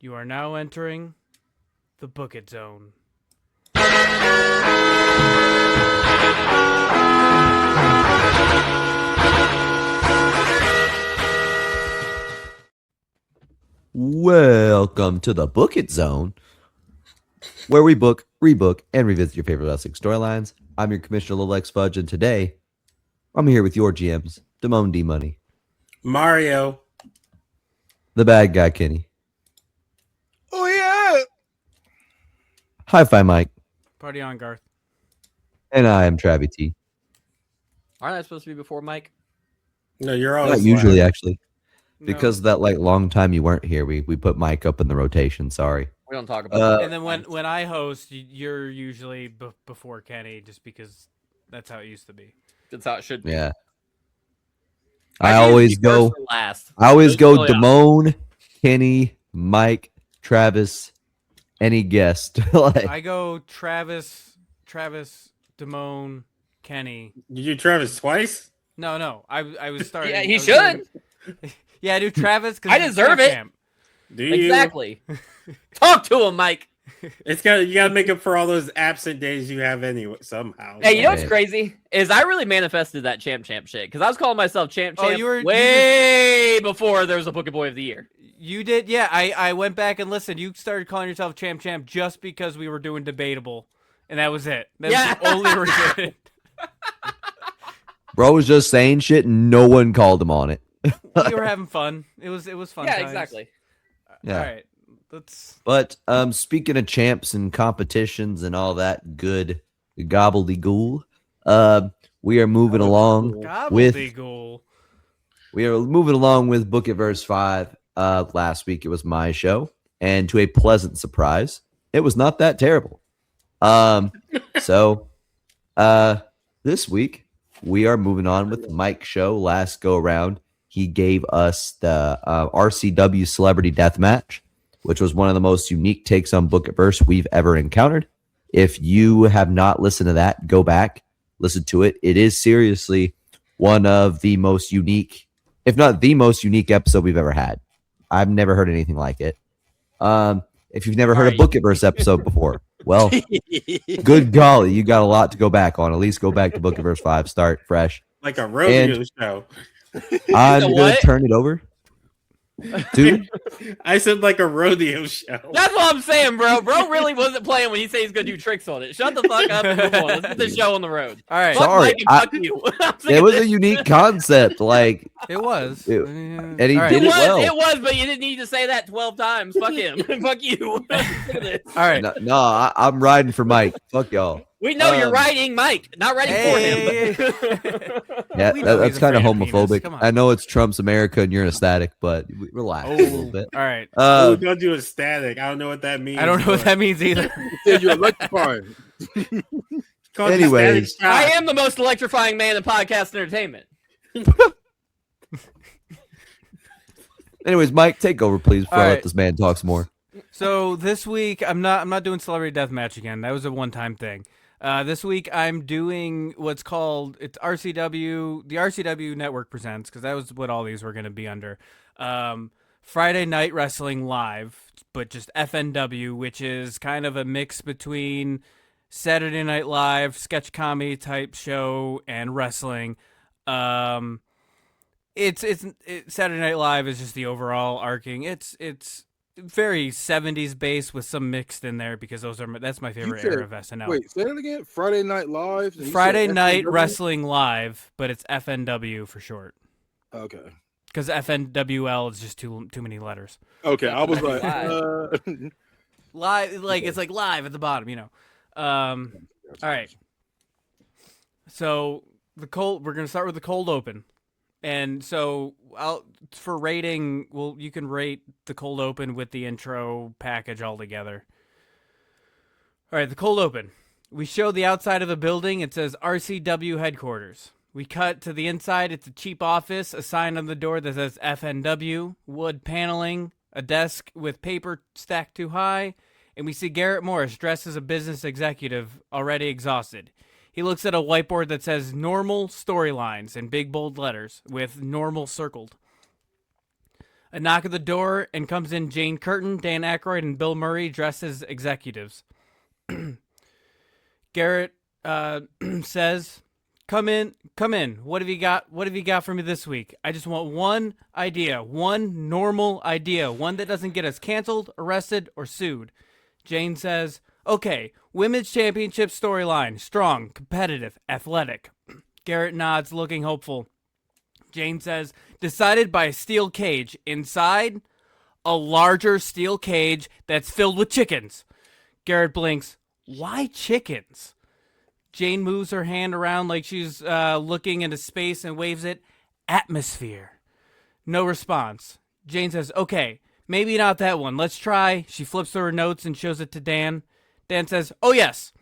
You are now entering the Book It Zone. Welcome to the Book It Zone, where we book, rebook, and revisit your favorite wrestling storylines. I'm your Commissioner Lilex Fudge, and today I'm here with your GMs, Damone D Money, Mario, the bad guy Kenny, oh yeah, Hi-Fi Mike, Party on, Garth. and I am Travie T. Aren't I supposed to be before Mike? no, you're Not always usually, last. actually, because that long time you weren't here, we put Mike up in the rotation. Sorry. We don't talk about that. And then when I host, you're usually before Kenny, just because that's how it used to be. That's how it should be. Yeah. I I usually always be go. first or last. I always Just go really Damone, Kenny, Mike, Travis, any guest. I go Travis, Damone, Kenny. You do Travis twice? No. I was starting. Yeah, I he was should. Yeah, I do Travis because I deserve it. Do you? Exactly. Talk to him, Mike. You gotta make up for all those absent days you have anyway somehow. Hey, you know Okay. what's crazy? Is I really manifested that champ shit because I was calling myself champ Oh, you were- way before there was a Book Boy of the Year. You did, yeah. I went back and listened. You started calling yourself champ just because we were doing debatable, and that was it. That's Yeah. the only reason. Bro was just saying shit and no one called him on it. We were having fun. It was fun. Yeah, times. exactly. Yeah. All right, let's. But speaking of champs and competitions and all that good gobbledygook, we are moving along with Gobbledygook. Book It Verse 5. Last week it was my show, and to a pleasant surprise, it was not that terrible. So this week we are moving on with Mike's show. Last go around, he gave us the RCW Celebrity Deathmatch, which was one of the most unique takes on Book It Verse we've ever encountered. If you have not listened to that, go back, listen to it. It is seriously one of the most unique, if not the most unique episode we've ever had. I've never heard anything like it. If you've never heard a Book It Verse episode before, well, good golly, you got a lot to go back on. At least go back to Book It Verse 5, start fresh. Like a rodeo show. I'm The going what? to turn it over to I said like a rodeo show. That's what I'm saying, bro. Bro really wasn't playing when he said he's gonna do tricks on it. Shut the fuck up and move on. Let's get the show on the road. All right, Fuck Sorry, Mike and fuck you. I'm sick it of was this. a unique concept. Like, it was. and he All right. did It it was, well. it was, but you didn't need to say that 12 times. Fuck him. Fuck you. I'm sick of this. All right. No, I'm riding for Mike. Fuck y'all. We know you're Um, riding Mike, not riding Hey. for him. Yeah, We know that's he's kind of afraid of penis. homophobic. Come on. I know it's Trump's America and you're ecstatic, but relax a little bit. All right. Oh, don't do a static. I don't know what that means. I don't know what that means either. Said you're electrifying. Anyways. I am the most electrifying man in podcast entertainment. Anyways, Mike, take over, please, before All I right. let this man talk some more. So this week I'm not doing Celebrity Deathmatch again. That was a one-time thing. This week I'm doing what's called the RCW Network Presents, because that was what all these were going to be under. Friday Night Wrestling Live, but just FNW, which is kind of a mix between Saturday Night Live, sketch comedy type show, and wrestling. It's Saturday Night Live is just the overall arcing. It's very 70s based with some mixed in there because that's my favorite said- era of SNL. Wait, say that again. Friday Night Live. and you Friday said Night FNW? Wrestling Live, but it's FNW for short. Okay. Because FNWL is just too many letters. Okay. I was like, Live, like it's like live at the bottom, you know. All right. So we're gonna start with the cold open, and so for rating, you can rate the cold open with the intro package all together. All right, the cold open. We show the outside of a building. It says RCW headquarters. We cut to the inside. It's a cheap office, a sign on the door that says FNW, wood paneling, a desk with paper stacked too high, and we see Garrett Morris dressed as a business executive, already exhausted. He looks at a whiteboard that says normal storylines in big bold letters with normal circled. A knock at the door, and comes in Jane Curtin, Dan Aykroyd, and Bill Murray dressed as executives. Garrett says, Come in. What have you got for me this week? I just want one idea, one normal idea, one that doesn't get us canceled, arrested, or sued. Jane says, okay, women's championship storyline, strong, competitive, athletic. Garrett nods, looking hopeful. Jane says, decided by a steel cage. Inside, a larger steel cage that's filled with chickens. Garrett blinks. Why chickens? Jane moves her hand around like she's looking into space and waves it. Atmosphere. No response. Jane says, okay, maybe not that one. Let's try. She flips through her notes and shows it to Dan. Dan says, oh yes.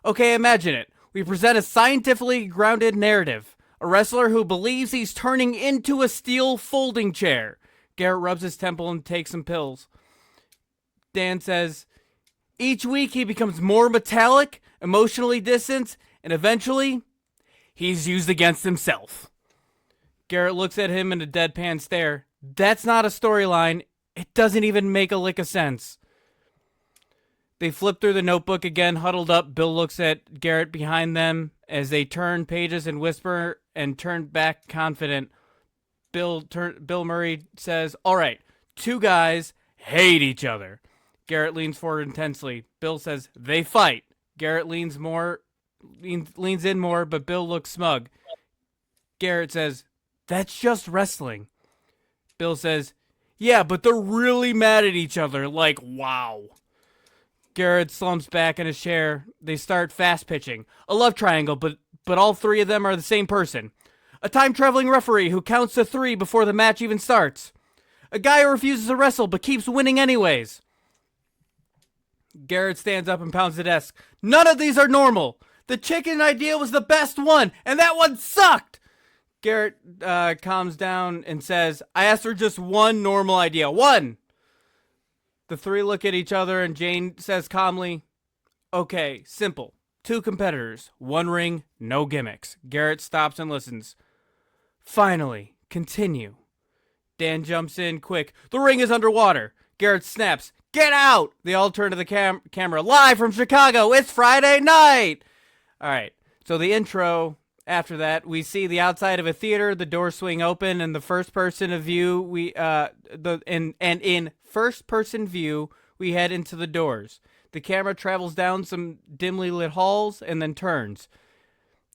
Okay, imagine it. We present a scientifically grounded narrative. A wrestler who believes he's turning into a steel folding chair. Garrett rubs his temple and takes some pills. Dan says, each week he becomes more metallic, emotionally distant, and eventually, he's used against himself. Garrett looks at him in a deadpan stare. That's not a storyline. It doesn't even make a lick of sense. They flip through the notebook again, huddled up. Bill looks at Garrett behind them as they turn pages and whisper and turn back confident. Bill Murray says, all right, two guys hate each other. Garrett leans forward intensely. Bill says, they fight. Garrett leans in more, but Bill looks smug. Garrett says, that's just wrestling. Bill says, yeah, but they're really mad at each other. Like, wow. Garrett slumps back in his chair. They start fast pitching. A love triangle, but all three of them are the same person. A time-traveling referee who counts to 3 before the match even starts. A guy who refuses to wrestle but keeps winning anyways. Garrett stands up and pounds the desk. None of these are normal. The chicken idea was the best one, and that one sucked. Garrett calms down and says, I asked for just one normal idea. One. The three look at each other, and Jane says calmly, okay, simple. 2 competitors, 1 ring, no gimmicks. Garrett stops and listens. Finally, continue. Dan jumps in quick. The ring is underwater. Garrett snaps. Get out! They all turn to the camera. Live from Chicago, it's Friday night! All right, so the intro, after that, we see the outside of a theater, the doors swing open, and the first-person view, in first-person view, we head into the doors. The camera travels down some dimly lit halls and then turns.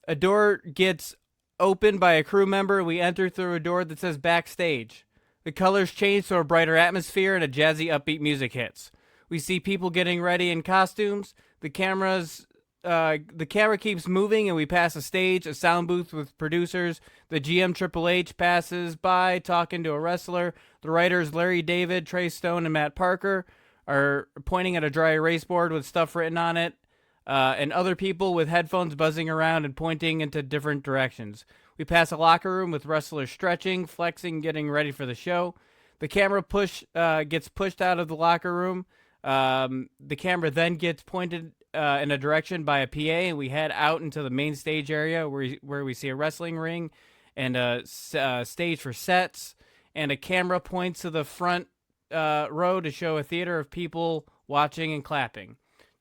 A door gets opened by a crew member. We enter through a door that says backstage. The colors change to a brighter atmosphere and a jazzy upbeat music hits. We see people getting ready in costumes. The camera keeps moving and we pass a stage, a sound booth with producers. The GM Triple H passes by talking to a wrestler. The writers Larry David, Trey Stone, and Matt Parker are pointing at a dry erase board with stuff written on it. And other people with headphones buzzing around and pointing into different directions. We pass a locker room with wrestlers stretching, flexing, getting ready for the show. The camera gets pushed out of the locker room. The camera then gets pointed in a direction by a PA, and we head out into the main stage area where we see a wrestling ring and a stage for sets. And a camera points to the front row to show a theater of people watching and clapping.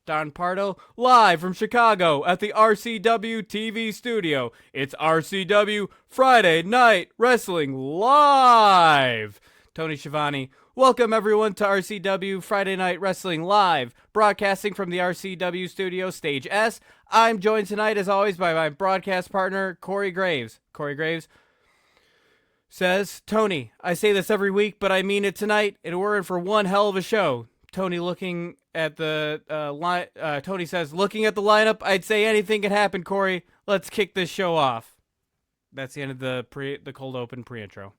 Don Pardo, live from Chicago at the RCW TV studio. It's RCW Friday Night Wrestling Live. Tony Schiavone, welcome everyone to RCW Friday Night Wrestling Live, broadcasting from the RCW studio, Stage S. I'm joined tonight, as always, by my broadcast partner, Corey Graves. Corey Graves says, Tony, I say this every week, but I mean it tonight, and we're in for one hell of a show. Tony looking at the Tony says, looking at the lineup, I'd say anything can happen, Corey. Let's kick this show off. That's the end of the cold open pre-intro.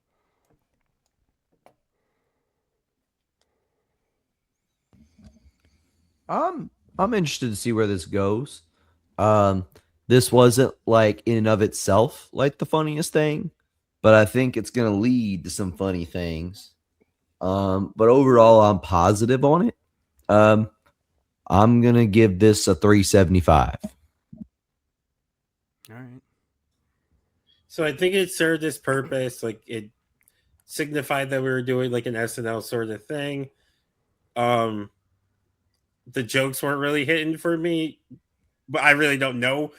I'm interested to see where this goes. This wasn't like in and of itself like the funniest thing, but I think it's gonna lead to some funny things. But overall, I'm positive on it. I'm gonna give this a 375. All right. So I think it served its purpose. Like it signified that we were doing like an SNL sort of thing. The jokes weren't really hitting for me, but I really don't know.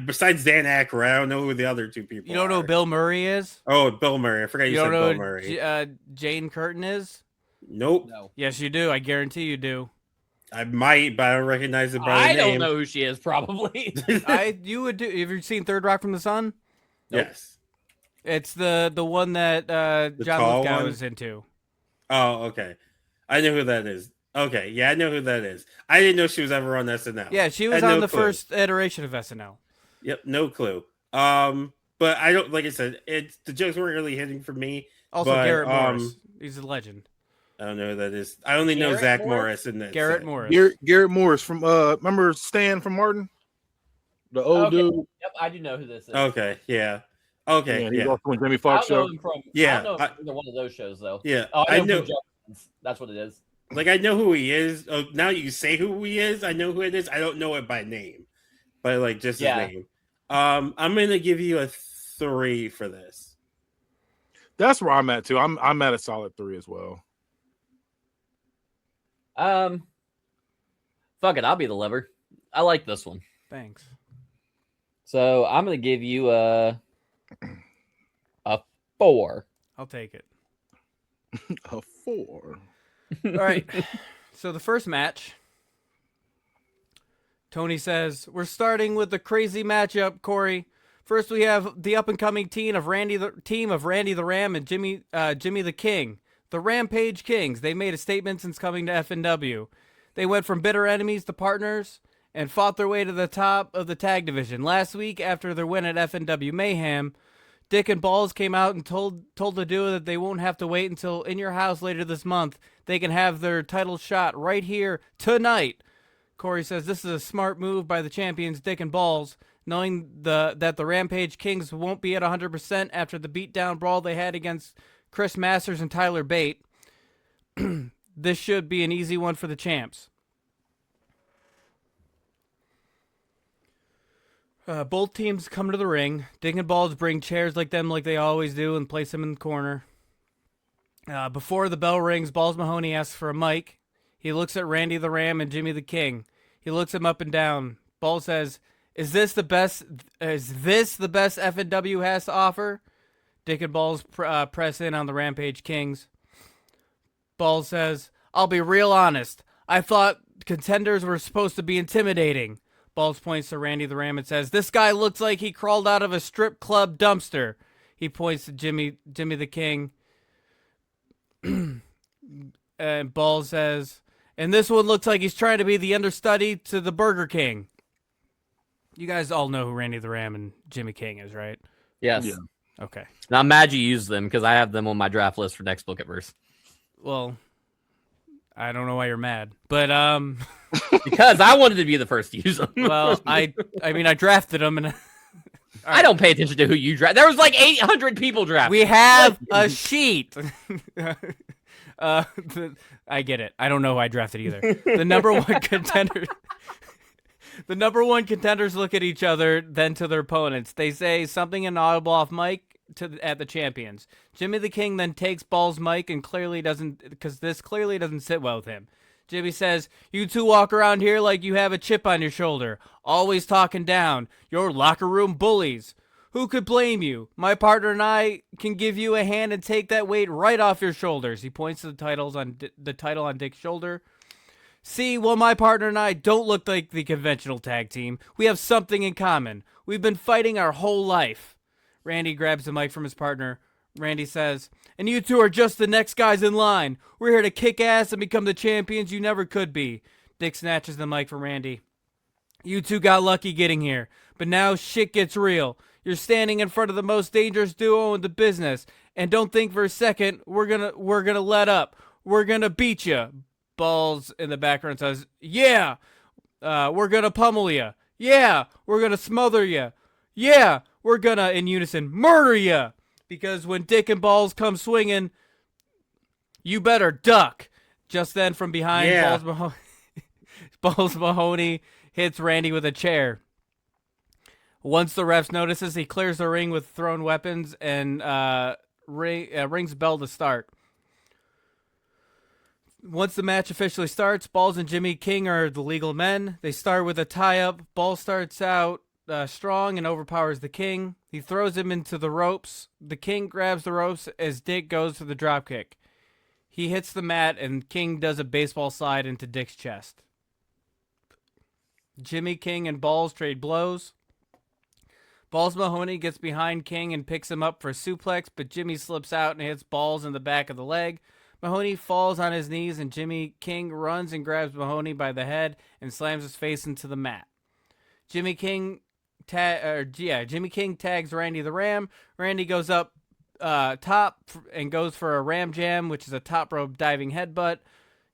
Besides Dan Aykroyd, I don't know who the other two people You don't know are. who Bill Murray is? Oh, Bill Murray. I forgot you You said don't know Bill who Murray. Jane Curtin is? Nope. No. Yes, you do. I guarantee you do. I might, but I don't recognize it by I the don't name. know who she is, probably. You would do. Have you seen Third Rock from the Sun? Nope. Yes. It's the one that John tall Lithgow one? was into. Oh, okay. I know who that is. Okay, yeah, I know who that is. I didn't know she was ever on SNL. Yeah, she was Had no on the clue. first iteration of SNL. Yep, no clue. But I don't, like I said, the jokes weren't really hitting for me. Also, But, Garrett Morris. He's a legend. I don't know who that is. I only know Garrett Zach Morris? Morris in that. Garrett set. Morris. Garrett Morris from remember Stan from Martin, the old Okay. dude. Yep, I do know who this is. Okay, yeah. Okay, He's yeah. also on Jamie I Foxx don't know show. him from. Yeah, I don't know him from either one of those shows though. Yeah, Oh, I I know, know. from Jeffersons. That's what it is. Like I know who he is. Oh, now you say who he is. I know who it is. I don't know it by name, but like just Yeah. his name. I'm gonna give you a 3 for this. That's where I'm at too. I'm at a solid 3 as well. Fuck it, I'll be the lever. I like this one. Thanks. So I'm gonna give you a 4. I'll take it. A 4. All right. So the first match, Tony says, we're starting with the crazy matchup, Corey. First, we have the up-and-coming team of Randy the Ram and Jimmy the King. The Rampage Kings. They made a statement since coming to FNW. They went from bitter enemies to partners and fought their way to the top of the tag division. Last week, after their win at FNW Mayhem, Dick and Balls came out and told the duo that they won't have to wait until In Your House later this month. They can have their title shot right here tonight. Corey says this is a smart move by the champions Dick and Balls, knowing that the Rampage Kings won't be at 100% after the beatdown brawl they had against Chris Masters and Tyler Bate. This should be an easy one for the champs. Both teams come to the ring. Dick and Balls bring chairs like they always do and place them in the corner. Before the bell rings, Balls Mahoney asks for a mic. He looks at Randy the Ram and Jimmy the King. He looks him up and down. Balls says, Is this the best FNW has to offer? Dick and Balls press in on the Rampage Kings. Balls says, I'll be real honest. I thought contenders were supposed to be intimidating. Balls points to Randy the Ram and says, This guy looks like he crawled out of a strip club dumpster. He points to Jimmy the King. And Balls says, And this one looks like he's trying to be the understudy to the Burger King. You guys all know who Randy the Ram and Jimmy King is, right? Yes. Yeah. Okay. And I'm mad you used them because I have them on my draft list for next book at verse. Well, I don't know why you're mad, but Because I wanted to be the first to use them. well, I mean, I drafted them, and I don't pay attention to who you draft. There was like 800 people drafted. we have a sheet. I get it. I don't know who I drafted either. The number one contender. The number one contenders look at each other, then to their opponents. They say something inaudible off mic at the champions. Jimmy the King then takes Balls' mic and this clearly doesn't sit well with him. Jimmy says, You two walk around here like you have a chip on your shoulder, always talking down. You're locker room bullies. Who could blame you? My partner and I can give you a hand and take that weight right off your shoulders. He points to the title on Dick's shoulder. See, well, my partner and I don't look like the conventional tag team. We have something in common. We've been fighting our whole life. Randy grabs the mic from his partner. Randy says, And you two are just the next guys in line. We're here to kick ass and become the champions you never could be. Dick snatches the mic from Randy. You two got lucky getting here, but now shit gets real. You're standing in front of the most dangerous duo in the business, and don't think for a second we're gonna let up. We're gonna beat you. Balls in the background says, Yeah, we're gonna pummel you. Yeah, we're gonna smother you. Yeah, we're gonna, in unison, murder you. Because when Dick and Balls come swinging, you better duck. Just then, from behind, Yeah. Balls Mahoney hits Randy with a chair. Once the refs notices, he clears the ring with thrown weapons, and rings bell to start. Once the match officially starts, Balls and Jimmy King are the legal men. They start with a tie-up. Balls starts out strong and overpowers the King. He throws him into the ropes. The King grabs the ropes as Dick goes for the dropkick. He hits the mat, and King does a baseball slide into Dick's chest. Jimmy King and Balls trade blows. Balls Mahoney gets behind King and picks him up for a suplex, but Jimmy slips out and hits Balls in the back of the leg. Mahoney falls on his knees, and Jimmy King runs and grabs Mahoney by the head and slams his face into the mat. Jimmy King tags Randy the Ram. Randy goes up top and goes for a Ram Jam, which is a top rope diving headbutt.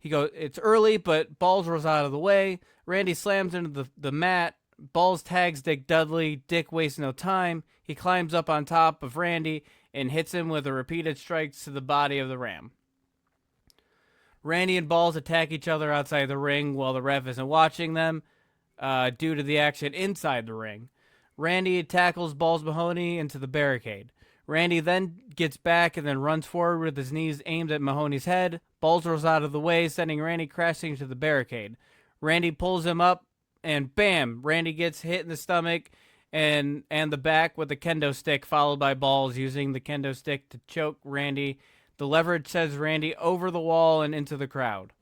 It's early, but Balls rolls out of the way. Randy slams into the mat. Balls tags Dick Dudley. Dick wastes no time. He climbs up on top of Randy and hits him with a repeated strikes to the body of the Ram. Randy and Balls attack each other outside the ring while the ref isn't watching them due to the action inside the ring. Randy tackles Balls Mahoney into the barricade. Randy then gets back and then runs forward with his knees aimed at Mahoney's head. Balls rolls out of the way, sending Randy crashing into the barricade. Randy pulls him up, and bam! Randy gets hit in the stomach and the back with a kendo stick, followed by Balls using the kendo stick to choke Randy. The leverage sends Randy over the wall and into the crowd.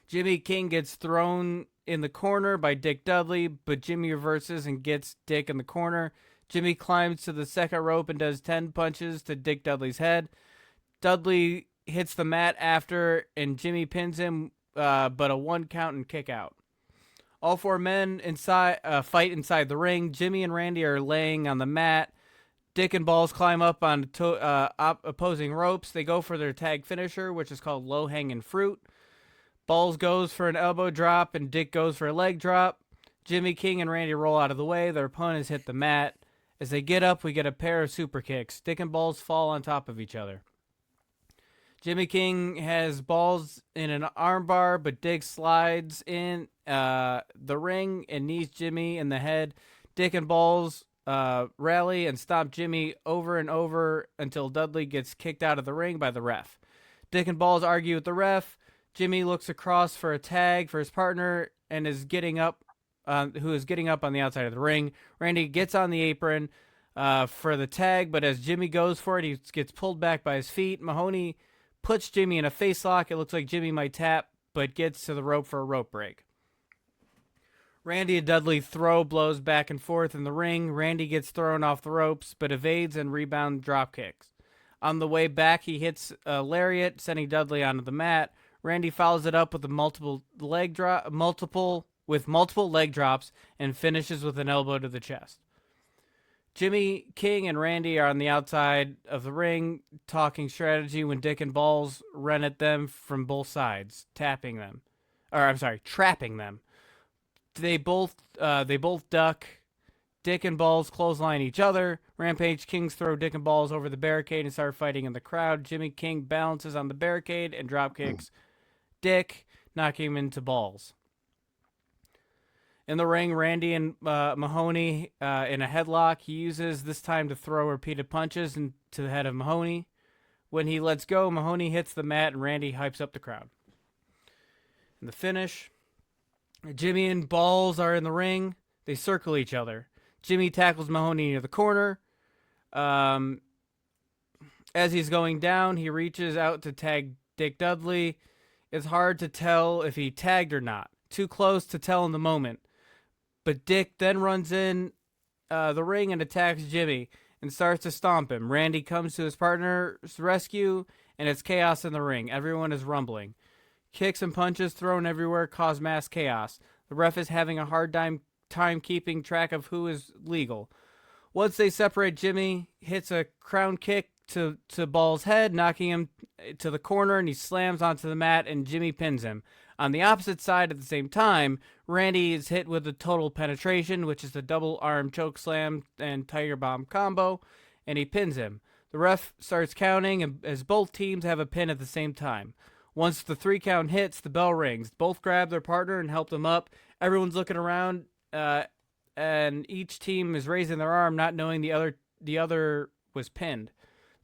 Jimmy King gets thrown in the corner by Dick Dudley, but Jimmy reverses and gets Dick in the corner. Jimmy climbs to the second rope and does 10 punches to Dick Dudley's head. Dudley hits the mat after, and Jimmy pins him, but a 1 count and kick out. All 4 men fight inside the ring. Jimmy and Randy are laying on the mat. Dick and Balls climb up on opposing ropes. They go for their tag finisher, which is called low-hanging fruit. Balls goes for an elbow drop, and Dick goes for a leg drop. Jimmy King and Randy roll out of the way. Their opponents hit the mat. As they get up, we get a pair of super kicks. Dick and Balls fall on top of each other. Jimmy King has Balls in an armbar, but Dick slides in the ring and knees Jimmy in the head. Dick and Balls rally and stomp Jimmy over and over until Dudley gets kicked out of the ring by the ref. Dick and Balls argue with the ref. Jimmy looks across for a tag for his partner and is getting up, who is getting up on the outside of the ring. Randy gets on the apron for the tag, but as Jimmy goes for it, he gets pulled back by his feet. Mahoney puts Jimmy in a face lock. It looks like Jimmy might tap, but gets to the rope for a rope break. Randy and Dudley throw blows back and forth in the ring. Randy gets thrown off the ropes, but evades and rebound drop kicks. On the way back, he hits a lariat, sending Dudley onto the mat. Randy follows it up with multiple leg drops and finishes with an elbow to the chest. Jimmy King and Randy are on the outside of the ring talking strategy when Dick and Balls run at them from both sides, trapping them. They both duck. Dick and Balls clothesline each other. Rampage Kings throw Dick and Balls over the barricade and start fighting in the crowd. Jimmy King balances on the barricade and drop kicks Dick, knocking him into Balls. In the ring, Randy and Mahoney in a headlock. He uses this time to throw repeated punches into the head of Mahoney. When he lets go, Mahoney hits the mat and Randy hypes up the crowd. In the finish, Jimmy and Balls are in the ring. They circle each other. Jimmy tackles Mahoney near the corner. As he's going down, he reaches out to tag Dick Dudley. It's hard to tell if he tagged or not. Too close to tell in the moment. But Dick then runs in the ring and attacks Jimmy and starts to stomp him. Randy comes to his partner's rescue, and it's chaos in the ring. Everyone is rumbling. Kicks and punches thrown everywhere cause mass chaos. The ref is having a hard time keeping track of who is legal. Once they separate, Jimmy hits a crown kick to Ball's head, knocking him to the corner, and he slams onto the mat, and Jimmy pins him. On the opposite side at the same time, Randy is hit with a total penetration, which is the double arm choke slam and tiger bomb combo, and he pins him. The ref starts counting as both teams have a pin at the same time. Once the 3 count hits, the bell rings. Both grab their partner and help them up. Everyone's looking around, and each team is raising their arm, not knowing the other was pinned.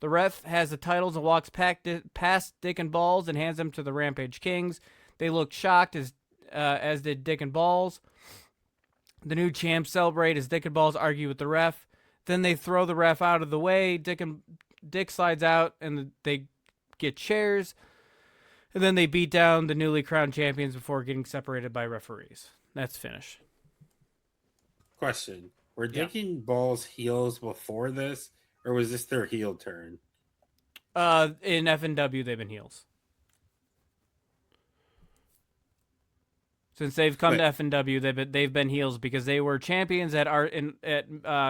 The ref has the titles and walks past Dick and Balls and hands them to the Rampage Kings. They look shocked as did Dick and Balls. The new champs celebrate as Dick and Balls argue with the ref. Then they throw the ref out of the way. Dick slides out and they get chairs. And then they beat down the newly crowned champions before getting separated by referees. That's finish. Question: Were Dick and Balls heels before this, or was this their heel turn? In FNW, they've been heels. Since they've come to FNW, they've been heels because they were champions at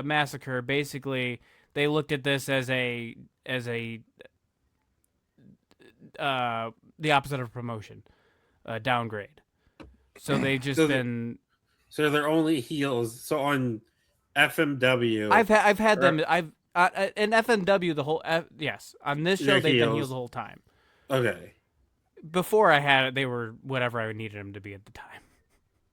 Massacre. Basically, they looked at this as the opposite of promotion, downgrade. So they've just been. So they're only heels. So on FMW, I've had them. In FNW the whole yes. On this show they've been heels the whole time. Okay. Before I had it, they were whatever I needed them to be at the time.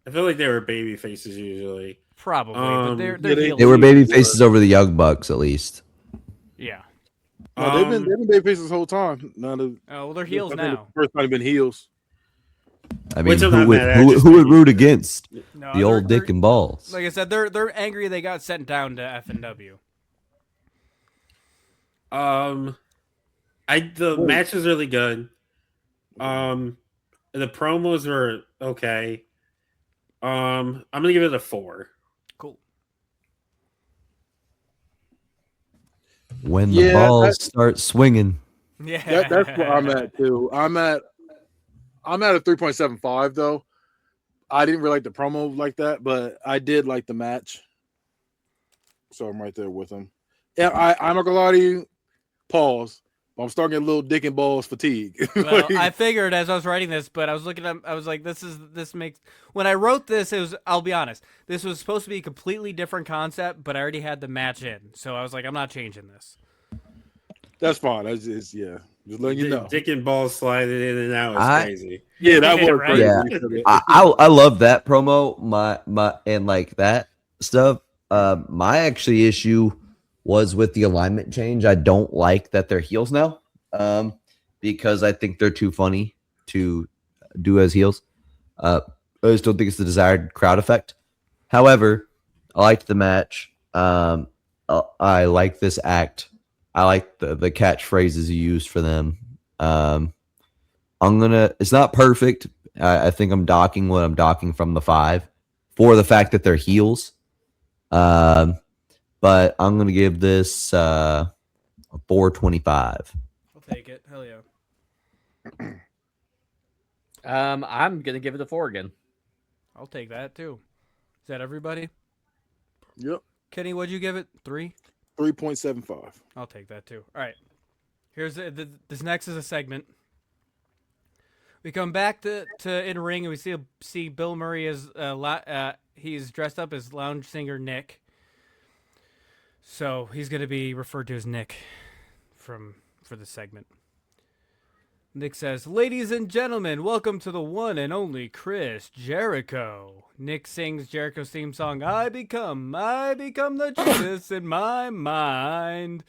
I feel like they were baby faces usually. Probably, but they're heels. They were baby faces over the Young Bucks, at least. Yeah. No, they've been baby faces the whole time. Well, they're heels now. First time they've been heels. I mean, who would root against the old Dick and Balls? Like I said, they're angry they got sent down to FNW. The match was really good. The promos were okay. I'm gonna give it a 4. Cool. When the balls start swinging. Yeah, that's where I'm at too. I'm at a 3.75 though. I didn't really like the promo like that, but I did like the match. So I'm right there with him. Yeah, I'm not gonna lie to you. Pause. I'm starting to get a little Dick and Balls fatigue. Well, I figured as I was writing this, but I was looking at, I was like, this makes. When I wrote this, it was. I'll be honest, this was supposed to be a completely different concept, but I already had the match in, so I was like, I'm not changing this. That's fine. That's just just letting you know. Dick and Balls sliding in and out is crazy. Yeah, that was right? crazy. Yeah, I love that promo. My and like that stuff. My actually issue was with the alignment change. I don't like that they're heels now, because I think they're too funny to do as heels. I just don't think it's the desired crowd effect. However, I liked the match. I like this act. I like the catchphrases you used for them. It's not perfect. I think I'm docking what I'm docking from the 5 for the fact that they're heels. But I'm going to give this a 4.25. I'll take it. Hell yeah. I'm going to give it a 4 again. I'll take that too. Is that everybody? Yep. Kenny, what'd you give it? 3? 3.75. I'll take that too. All right. Here's this next is a segment. We come back to in ring and we see Bill Murray as he's dressed up as lounge singer Nick. So he's going to be referred to as Nick for the segment. Nick says, "Ladies and gentlemen, welcome to the one and only Chris Jericho." Nick sings Jericho's theme song, I become the Judas in my mind.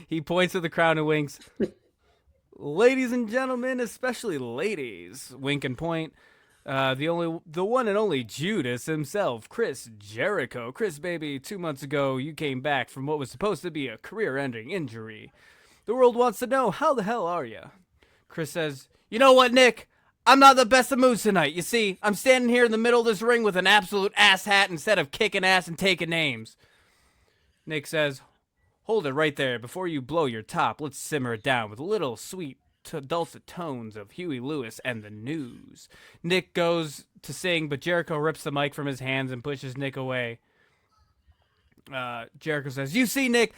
He points to the crowd and winks. "Ladies and gentlemen, especially ladies," wink and point. The one and only Judas himself, Chris Jericho. Chris, baby, 2 months ago, you came back from what was supposed to be a career-ending injury. The world wants to know, how the hell are you? Chris says, "You know what, Nick? I'm not the best of moods tonight. You see, I'm standing here in the middle of this ring with an absolute ass hat instead of kicking ass and taking names." Nick says, "Hold it right there. Before you blow your top, let's simmer it down with a little sweet dulcet tones of Huey Lewis and the News." Nick goes to sing, but Jericho rips the mic from his hands and pushes Nick away. Jericho says, "You see, Nick,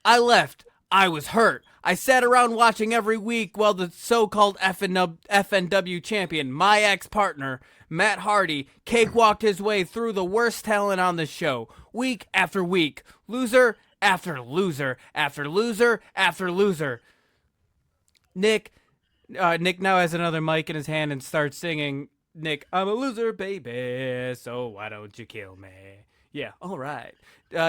I left. I was hurt. I sat around watching every week while the so-called FNW champion, my ex-partner, Matt Hardy, cakewalked his way through the worst talent on the show, week after week, loser after loser after loser after loser." Nick now has another mic in his hand and starts singing, "Nick, I'm a loser, baby, so why don't you kill me?" Yeah, all right.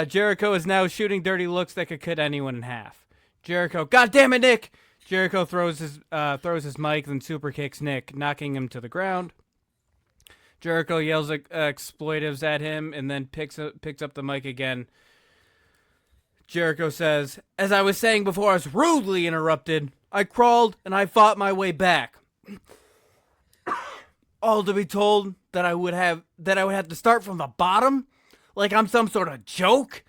Jericho is now shooting dirty looks that could cut anyone in half. Jericho, God damn it, Nick! Jericho throws his mic, then super kicks Nick, knocking him to the ground. Jericho yells expletives at him and then picks up the mic again. Jericho says, "As I was saying before I was rudely interrupted, I crawled and I fought my way back. All to be told that I would have to start from the bottom? Like I'm some sort of joke?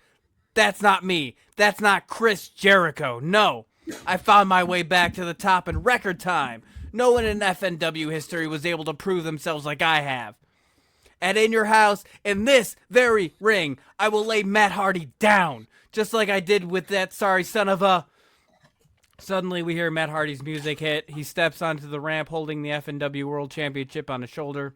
That's not me. That's not Chris Jericho. No. I found my way back to the top in record time. No one in FNW history was able to prove themselves like I have. And in your house, in this very ring, I will lay Matt Hardy down, just like I did with that sorry son of a..." Suddenly, we hear Matt Hardy's music hit. He steps onto the ramp holding the FNW World Championship on his shoulder.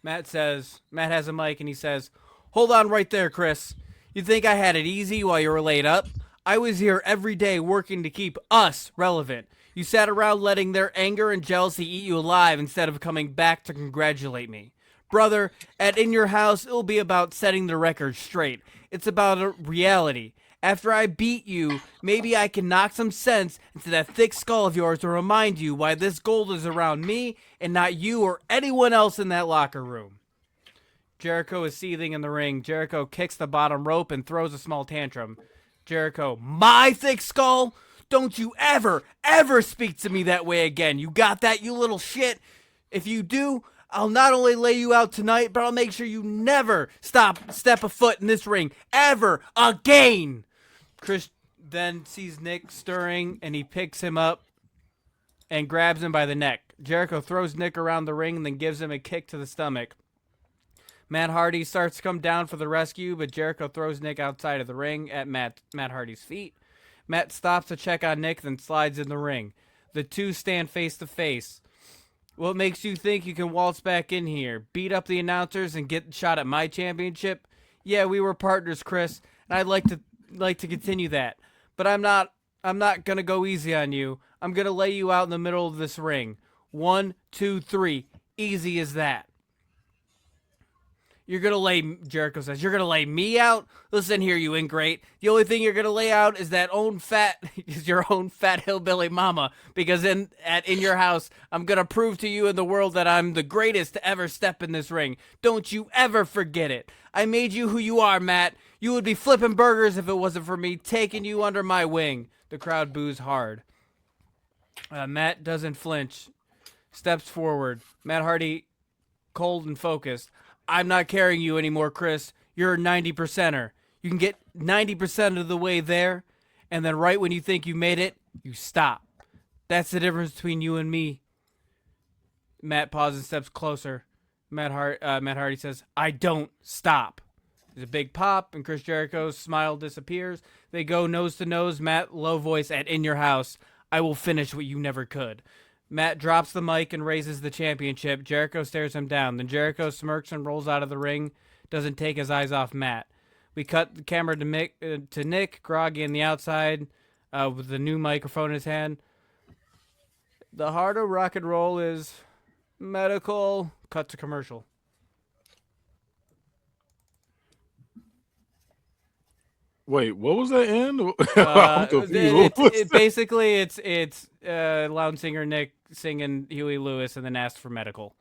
Matt has a mic and he says, "Hold on right there, Chris. You think I had it easy while you were laid up? I was here every day working to keep us relevant. You sat around letting their anger and jealousy eat you alive instead of coming back to congratulate me. Brother, at In Your House, it'll be about setting the record straight. It's about a reality. After I beat you, maybe I can knock some sense into that thick skull of yours to remind you why this gold is around me and not you or anyone else in that locker room." Jericho is seething in the ring. Jericho kicks the bottom rope and throws a small tantrum. Jericho, "My thick skull? Don't you ever speak to me that way again. You got that, you little shit? If you do, I'll not only lay you out tonight, but I'll make sure you never step a foot in this ring ever again." Chris then sees Nick stirring, and he picks him up and grabs him by the neck. Jericho throws Nick around the ring and then gives him a kick to the stomach. Matt Hardy starts to come down for the rescue, but Jericho throws Nick outside of the ring at Matt Hardy's feet. Matt stops to check on Nick, then slides in the ring. The two stand face to face. "What makes you think you can waltz back in here, beat up the announcers, and get shot at my championship? Yeah, we were partners, Chris, and I'd like to continue that. But I'm not gonna go easy on you. I'm gonna lay you out in the middle of this ring. 1, 2, 3. Easy as that." Jericho says, "You're gonna lay me out? Listen here, you ingrate. The only thing you're gonna lay out is your own fat hillbilly mama. Because in your house, I'm gonna prove to you and the world that I'm the greatest to ever step in this ring. Don't you ever forget it. I made you who you are, Matt. You would be flipping burgers if it wasn't for me taking you under my wing." The crowd boos hard. Matt doesn't flinch. Steps forward. Matt Hardy, cold and focused. "I'm not carrying you anymore, Chris. You're a 90%er. You can get 90% of the way there, and then right when you think you made it, you stop. That's the difference between you and me." Matt pauses and steps closer. Matt Hardy says, "I don't stop." There's a big pop, and Chris Jericho's smile disappears. They go nose to nose. Matt, low voice at "In Your House, I will finish what you never could." Matt drops the mic and raises the championship. Jericho stares him down. Then Jericho smirks and rolls out of the ring. Doesn't take his eyes off Matt. We cut the camera to Nick, groggy on the outside, with the new microphone in his hand. "The heart of rock and roll is medical." Cut to commercial. Wait, what was that end? I'm confused. Basically, it's lounge singer Nick singing Huey Lewis and then asked for medical.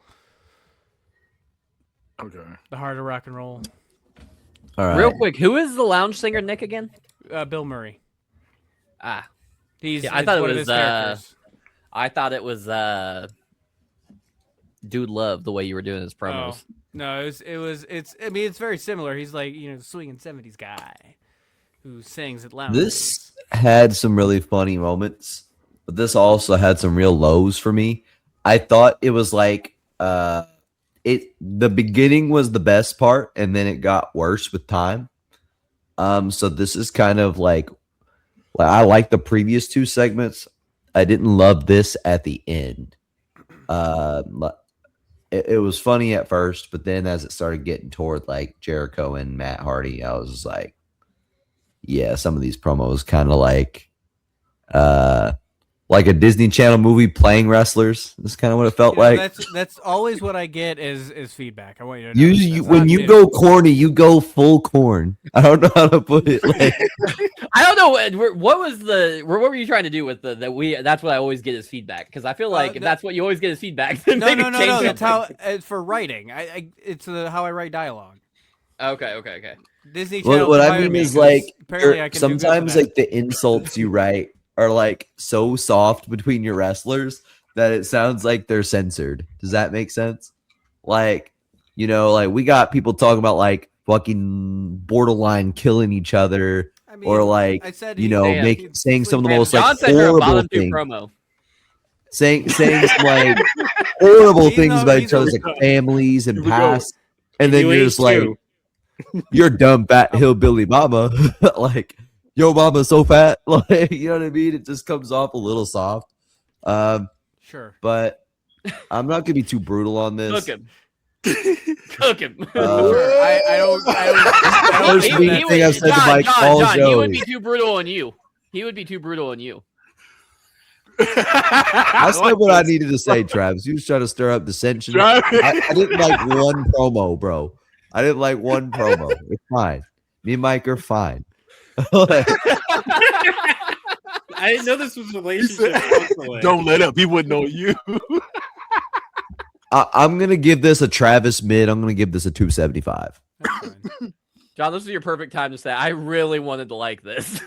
Okay. The heart of rock and roll. All right. Real quick, who is the lounge singer Nick again? Bill Murray. Ah, He's I thought it one of was his characters. I thought it was Dude Love, the way you were doing his promos. Oh, no, it's very similar. He's like, swinging 70s guy who sings at lounge. This had some really funny moments, but this also had some real lows for me. I thought it was like the beginning was the best part, and then it got worse with time. So this is kind of like I like the previous two segments. I didn't love this at the end. It was funny at first, but then as it started getting toward like Jericho and Matt Hardy, I was just like, yeah, some of these promos kind of like like a Disney Channel movie playing wrestlers. That's kind of what it felt like. That's always what I get is feedback. I want you to know. When you go corny, you go full corn. I don't know how to put it. Like, I don't know what were you trying to do with that's what I always get is feedback, because I feel like if that's what you always get is feedback, then no. That's how for writing. It's how I write dialogue. Okay. Disney Channel. What I mean is like sometimes like the insults you write are like so soft between your wrestlers that it sounds like they're censored. Does that make sense? Like, like we got people talking about like fucking borderline killing each other, or like I said, saying some of the most John like said you're a horrible bottom two things. promo. Saying some like horrible things about each other's like families and past, and then you're just like, you're dumb fat hillbilly mama. Like, yo, mama's so fat. Like, you know what I mean? It just comes off a little soft. Sure. But I'm not gonna be too brutal on this. Cook him. Cook him. Sure. I don't First thing I've said to Mike all John, show. he would be too brutal on you. He would be too brutal on you. I said what I needed to say, Travis. You was trying to stir up dissension. I didn't like one promo, bro. I didn't like one promo. It's fine. Me and Mike are fine. I didn't know this was a relationship. Don't let up. He wouldn't know you. I'm gonna give this a Travis mid. I'm gonna give this a 275. John, this is your perfect time to say I really wanted to like this.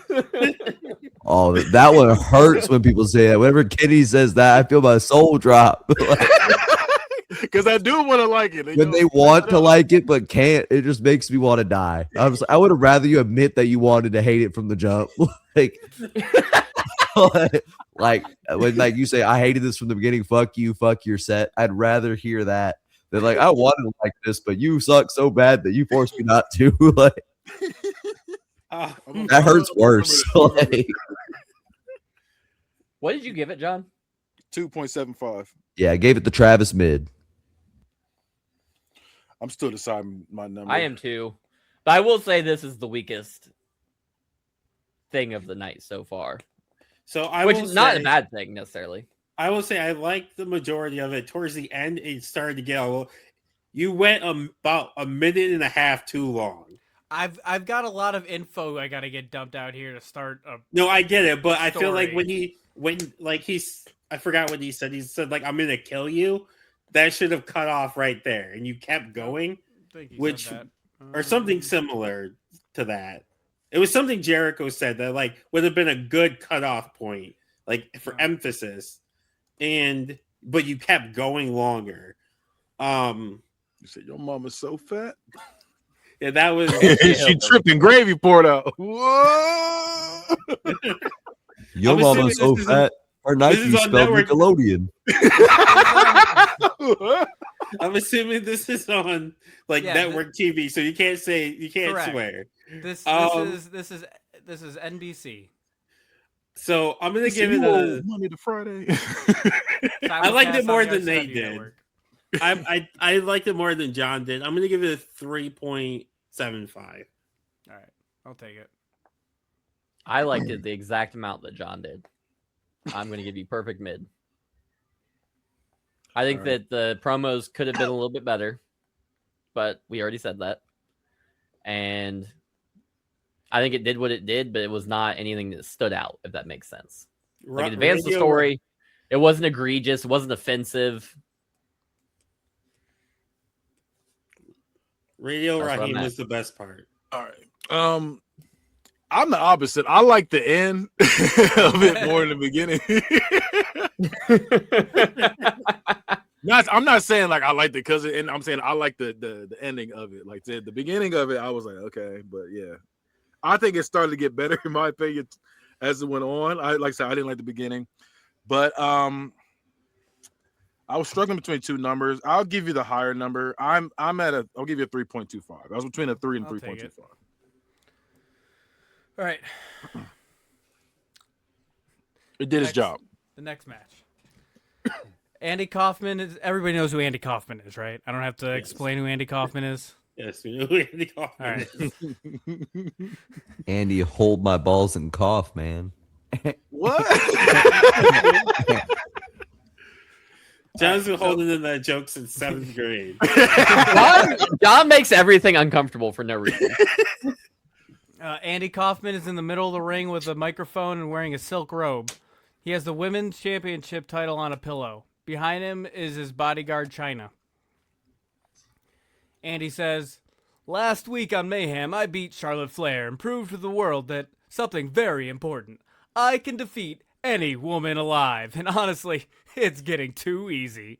Oh, that one hurts when people say that. Whenever Kenny says that, I feel my soul drop. Because I do want to like it. When they want to like it but can't, it just makes me want to die. I would have rather you admit that you wanted to hate it from the jump. like when like you say I hated this from the beginning. Fuck you. Fuck your set. I'd rather hear that than like I wanted to like this, but you suck so bad that you forced me not to. Like that hurts worse. Like, what did you give it, John? 2.75. yeah, I gave it the Travis mid. I'm still deciding my number. I am too. But I will say this is the weakest thing of the night so far. So which is not a bad thing necessarily. I will say I like the majority of it. Towards the end, it started to get a little. You went about a minute and a half too long. I've got a lot of info I got to get dumped out here to start. No, I get it, but I feel story. like I forgot what he said. He said like I'm gonna kill you. That should have cut off right there, and you kept going, or something similar to that. It was something Jericho said that like would have been a good cutoff point, like for emphasis, but you kept going longer. You said your mama's so fat. Yeah, that was she tripping gravy poured out. Whoa! Your mama's so fat. Her Nike spelled Nickelodeon. I'm assuming this is on network TV, so you can't correct. swear. This is NBC. So I'm gonna give it a Monday to Friday. I liked it more than they did. I liked it more than John did. I'm gonna give it a 3.75. All right, I'll take it. I liked it the exact amount that John did. I'm going to give you perfect mid. I think that the promos could have been a little bit better, but we already said that. And I think it did what it did, but it was not anything that stood out, if that makes sense. Like it advanced the story. It wasn't egregious. It wasn't offensive. Radio Raheem was the best part. All right. I'm the opposite. I like the end of it more than the beginning. I'm not saying like I liked it because I'm saying I like the ending of it. Like the beginning of it, I was like, okay, but yeah, I think it started to get better in my opinion as it went on. I said I didn't like the beginning, but I was struggling between two numbers. I'll give you the higher number. I'll give you a 3.25. I was between a 3 and 3.25. All right. It did its job. The next match. Andy Kaufman is. Everybody knows who Andy Kaufman is, right? I don't have to explain who Andy Kaufman is. Yes, we know who Andy Kaufman is. Andy, hold my balls and cough, man. What? John's been holding in that joke since 7th grade. John makes everything uncomfortable for no reason. Andy Kaufman is in the middle of the ring with a microphone and wearing a silk robe. He has the women's championship title on a pillow. Behind him is his bodyguard, China. Andy says, "Last week on Mayhem, I beat Charlotte Flair and proved to the world that something very important. I can defeat any woman alive. And honestly, it's getting too easy."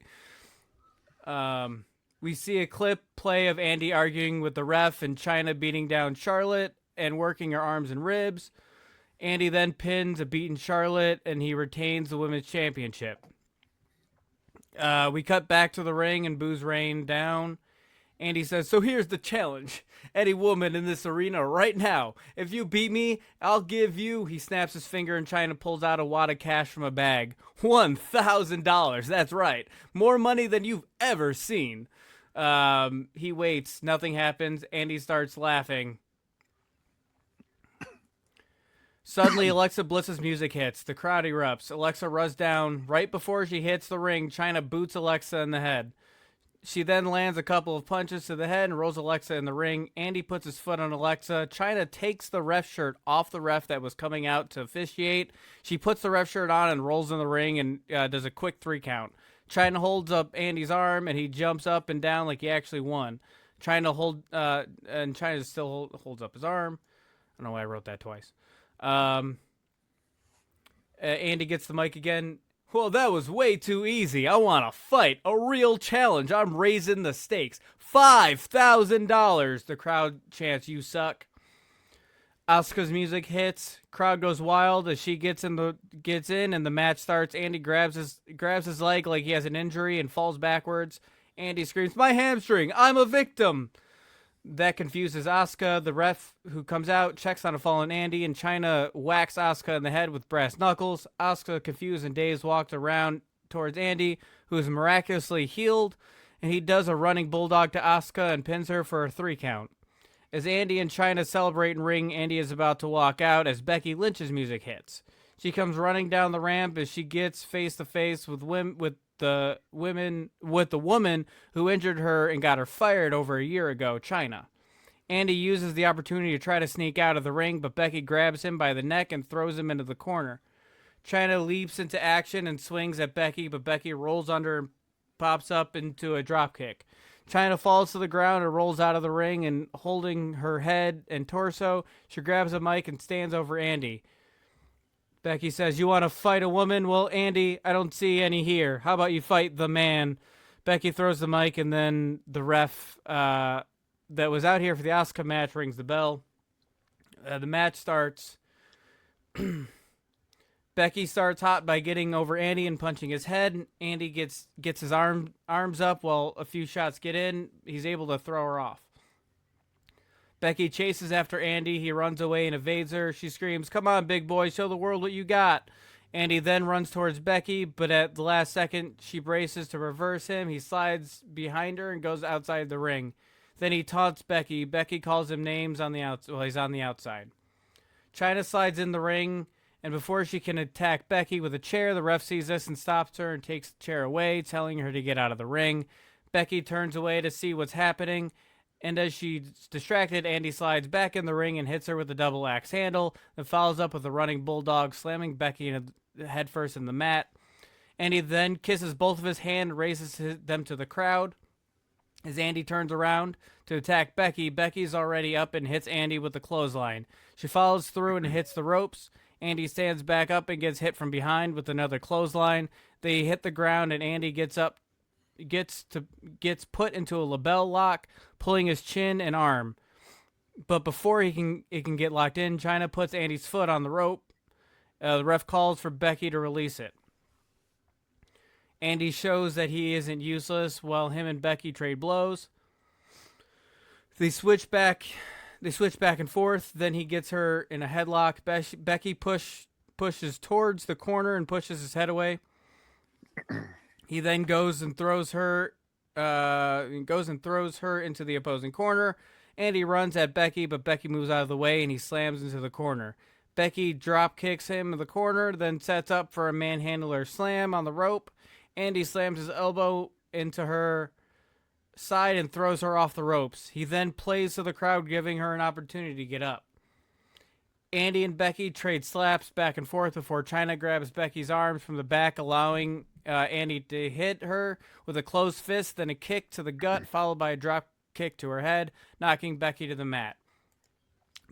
We see a clip play of Andy arguing with the ref and China beating down Charlotte and working her arms and ribs. Andy then pins a beaten Charlotte and he retains the women's championship. We cut back to the ring and boos rain down. Andy says, "So here's the challenge. Any woman in this arena right now. If you beat me, I'll give you..." He snaps his finger and China pulls out a wad of cash from a bag. $1,000. That's right. More money than you've ever seen. He waits. Nothing happens. Andy starts laughing. Suddenly, Alexa Bliss's music hits. The crowd erupts. Alexa runs down. Right before she hits the ring, China boots Alexa in the head. She then lands a couple of punches to the head and rolls Alexa in the ring. Andy puts his foot on Alexa. China takes the ref shirt off the ref that was coming out to officiate. She puts the ref shirt on and rolls in the ring and does a quick 3 count. China holds up Andy's arm and he jumps up and down like he actually won. China still holds up his arm. I don't know why I wrote that twice. Andy gets the mic again. "Well, that was way too easy. I want to fight. A real challenge. I'm raising the stakes. $5,000. The crowd chants, "You suck." Asuka's music hits. Crowd goes wild as she gets in and the match starts. Andy grabs his leg like he has an injury and falls backwards. Andy screams, "My hamstring. I'm a victim." That confuses Asuka. The ref who comes out checks on a fallen Andy, and China whacks Asuka in the head with brass knuckles. Asuka, confused and dazed, walks around towards Andy, who is miraculously healed, and he does a running bulldog to Asuka and pins her for a 3 count. As Andy and China celebrate in ring, Andy is about to walk out as Becky Lynch's music hits. She comes running down the ramp as she gets face to face with the woman who injured her and got her fired over a year ago, China. Andy uses the opportunity to try to sneak out of the ring, but Becky grabs him by the neck and throws him into the corner. China leaps into action and swings at Becky, but Becky rolls under and pops up into a dropkick. China falls to the ground and rolls out of the ring, and holding her head and torso, she grabs a mic and stands over Andy. Becky says, "You want to fight a woman? Well, Andy, I don't see any here. How about you fight the man?" Becky throws the mic, and then the ref that was out here for the Asuka match rings the bell. The match starts. Becky starts hot by getting over Andy and punching his head. Andy gets his arms up while a few shots get in. He's able to throw her off. Becky chases after Andy. He runs away and evades her. She screams, "Come on, big boy, show the world what you got." Andy then runs towards Becky, but at the last second, she braces to reverse him. He slides behind her and goes outside the ring. Then he taunts Becky. Becky calls him names on the outside. Well, he's on the outside. China slides in the ring, and before she can attack Becky with a chair, the ref sees this and stops her and takes the chair away, telling her to get out of the ring. Becky turns away to see what's happening, and as she's distracted, Andy slides back in the ring and hits her with a double axe handle, then follows up with a running bulldog, slamming Becky headfirst in the mat. Andy then kisses both of his hands and raises them to the crowd. As Andy turns around to attack Becky, Becky's already up and hits Andy with the clothesline. She follows through and hits the ropes. Andy stands back up and gets hit from behind with another clothesline. They hit the ground and Andy gets put into a label lock, pulling his chin and arm. But before it can get locked in, China puts Andy's foot on the rope. The ref calls for Becky to release it. Andy shows that he isn't useless while him and Becky trade blows. They switch back and forth. Then he gets her in a headlock. Becky pushes towards the corner and pushes his head away. He then goes and throws her into the opposing corner. Andy runs at Becky, but Becky moves out of the way and he slams into the corner. Becky drop kicks him in the corner, then sets up for a manhandler slam on the rope. Andy slams his elbow into her side and throws her off the ropes. He then plays to the crowd, giving her an opportunity to get up. Andy and Becky trade slaps back and forth before Chyna grabs Becky's arms from the back, allowing Andy to hit her with a closed fist, then a kick to the gut, followed by a drop kick to her head, knocking Becky to the mat.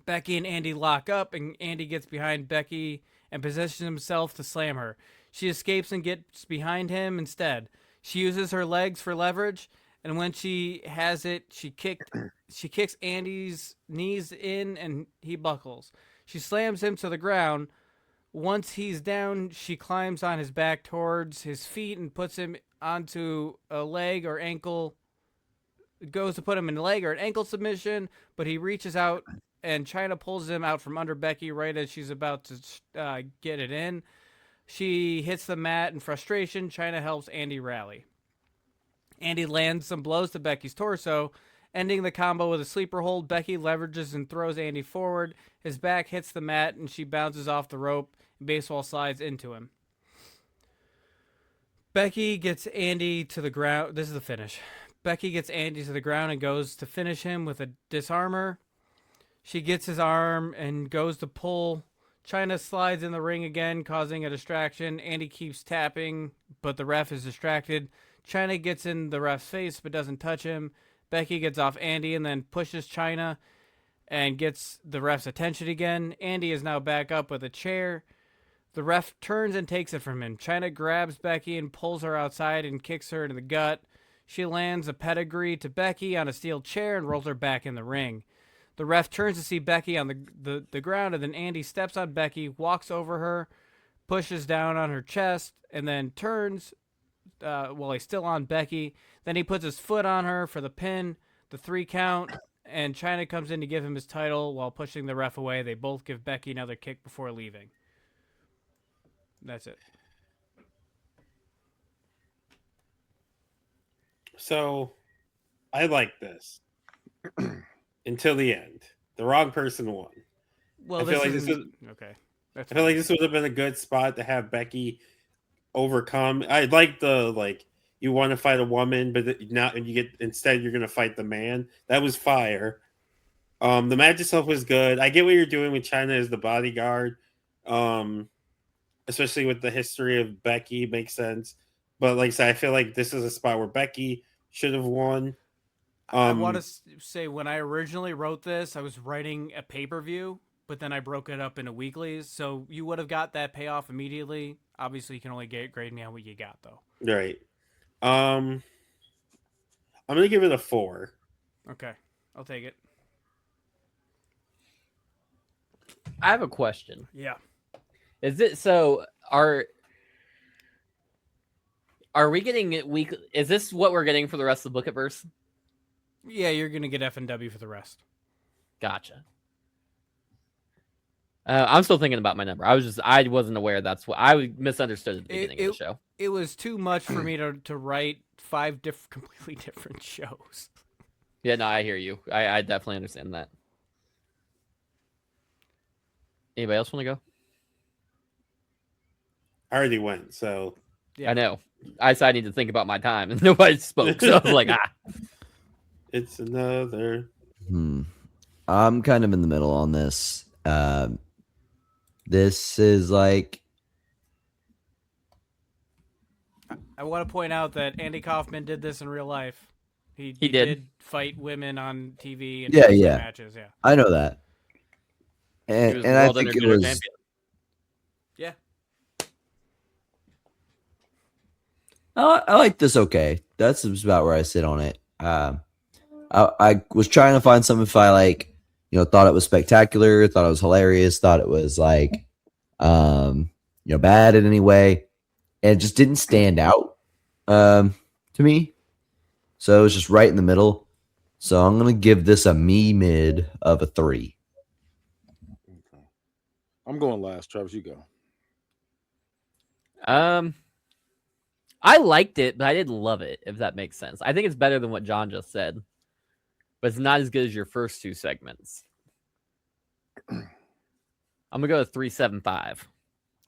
Becky and Andy lock up, and Andy gets behind Becky and positions himself to slam her. She escapes and gets behind him instead. She uses her legs for leverage, and when she has it, she kicks Andy's knees in, and he buckles. She slams him to the ground. Once he's down, she climbs on his back towards his feet and puts him onto a leg or ankle. Goes to put him in a leg or an ankle submission, but he reaches out and Chyna pulls him out from under Becky right as she's about to get it in. She hits the mat in frustration. Chyna helps Andy rally. Andy lands some blows to Becky's torso, ending the combo with a sleeper hold. Becky leverages and throws Andy forward. His back hits the mat, and she bounces off the rope and baseball slides into him. Becky gets Andy to the ground. This is the finish. Becky gets Andy to the ground and goes to finish him with a disarmer. She gets his arm and goes to pull. Chyna slides in the ring again, causing a distraction. Andy keeps tapping, but the ref is distracted. Chyna gets in the ref's face, but doesn't touch him. Becky gets off Andy and then pushes Chyna and gets the ref's attention again. Andy is now back up with a chair. The ref turns and takes it from him. Chyna grabs Becky and pulls her outside and kicks her in the gut. She lands a pedigree to Becky on a steel chair and rolls her back in the ring. The ref turns to see Becky on the ground, and then Andy steps on Becky, walks over her, pushes down on her chest, and then turns while he's still on Becky. Then he puts his foot on her for the pin, the 3 count, and Chyna comes in to give him his title while pushing the ref away. They both give Becky another kick before leaving. That's it. So, I like this. Until the end. The wrong person won. Well, I feel like this was okay. I feel like this would have been a good spot to have Becky overcome. I like the you want to fight a woman, but now instead you're gonna fight the man. That was fire. The match itself was good. I get what you're doing with Chyna as the bodyguard. Especially with the history of Becky, makes sense. But like I said, I feel like this is a spot where Becky should have won. I want to say when I originally wrote this, I was writing a pay-per-view, but then I broke it up into weeklies. So you would have got that payoff immediately. Obviously, you can only grade me on what you got, though. Right. I'm going to give it a 4. Okay. I'll take it. I have a question. Yeah. Is it so? Are we getting it week? Is this what we're getting for the rest of the Book-It-Verse? Yeah, you're going to get FNW for the rest. Gotcha. I'm still thinking about my number. I wasn't aware that's what I misunderstood at the beginning of the show. It was too much for me to write 5 completely different shows. Yeah, no, I hear you. I definitely understand that. Anybody else want to go? I already went, so Yeah. I know. I said I need to think about my time, and nobody spoke, so I was like, It's another. I'm kind of in the middle on this. This is like. I want to point out that Andy Kaufman did this in real life. He did fight women on TV and Yeah. matches. Yeah, I know that. He And, was and I World think it Intergender was. champion. yeah. I like this okay. That's about where I sit on it. I was trying to find something if I thought it was spectacular, thought it was hilarious, thought it was bad in any way, and it just didn't stand out to me. So it was just right in the middle. So I'm gonna give this a mid of a 3. Okay. I'm going last. Travis, you go. I liked it, but I didn't love it, if that makes sense. I think it's better than what John just said, but it's not as good as your first 2 segments. I'm I'm gonna go with 375.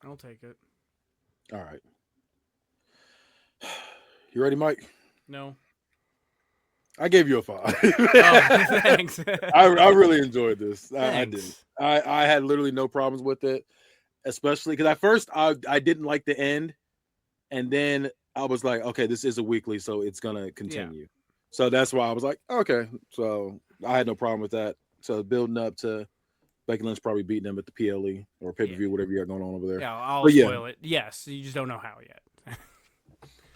I'll take it. All right. You ready, Mike? No. I gave you a 5. Oh, thanks. I really enjoyed this. I did. Thanks. I had literally no problems with it, especially because at first I didn't like the end, and then I was like, okay, this is a weekly, so it's gonna continue. So that's why I was like, okay. So I had no problem with that. So building up to Becky Lynch probably beating them at the PLE or pay per view, whatever you got going on over there. Yeah, I'll But spoil it. Yes, you just don't know how yet.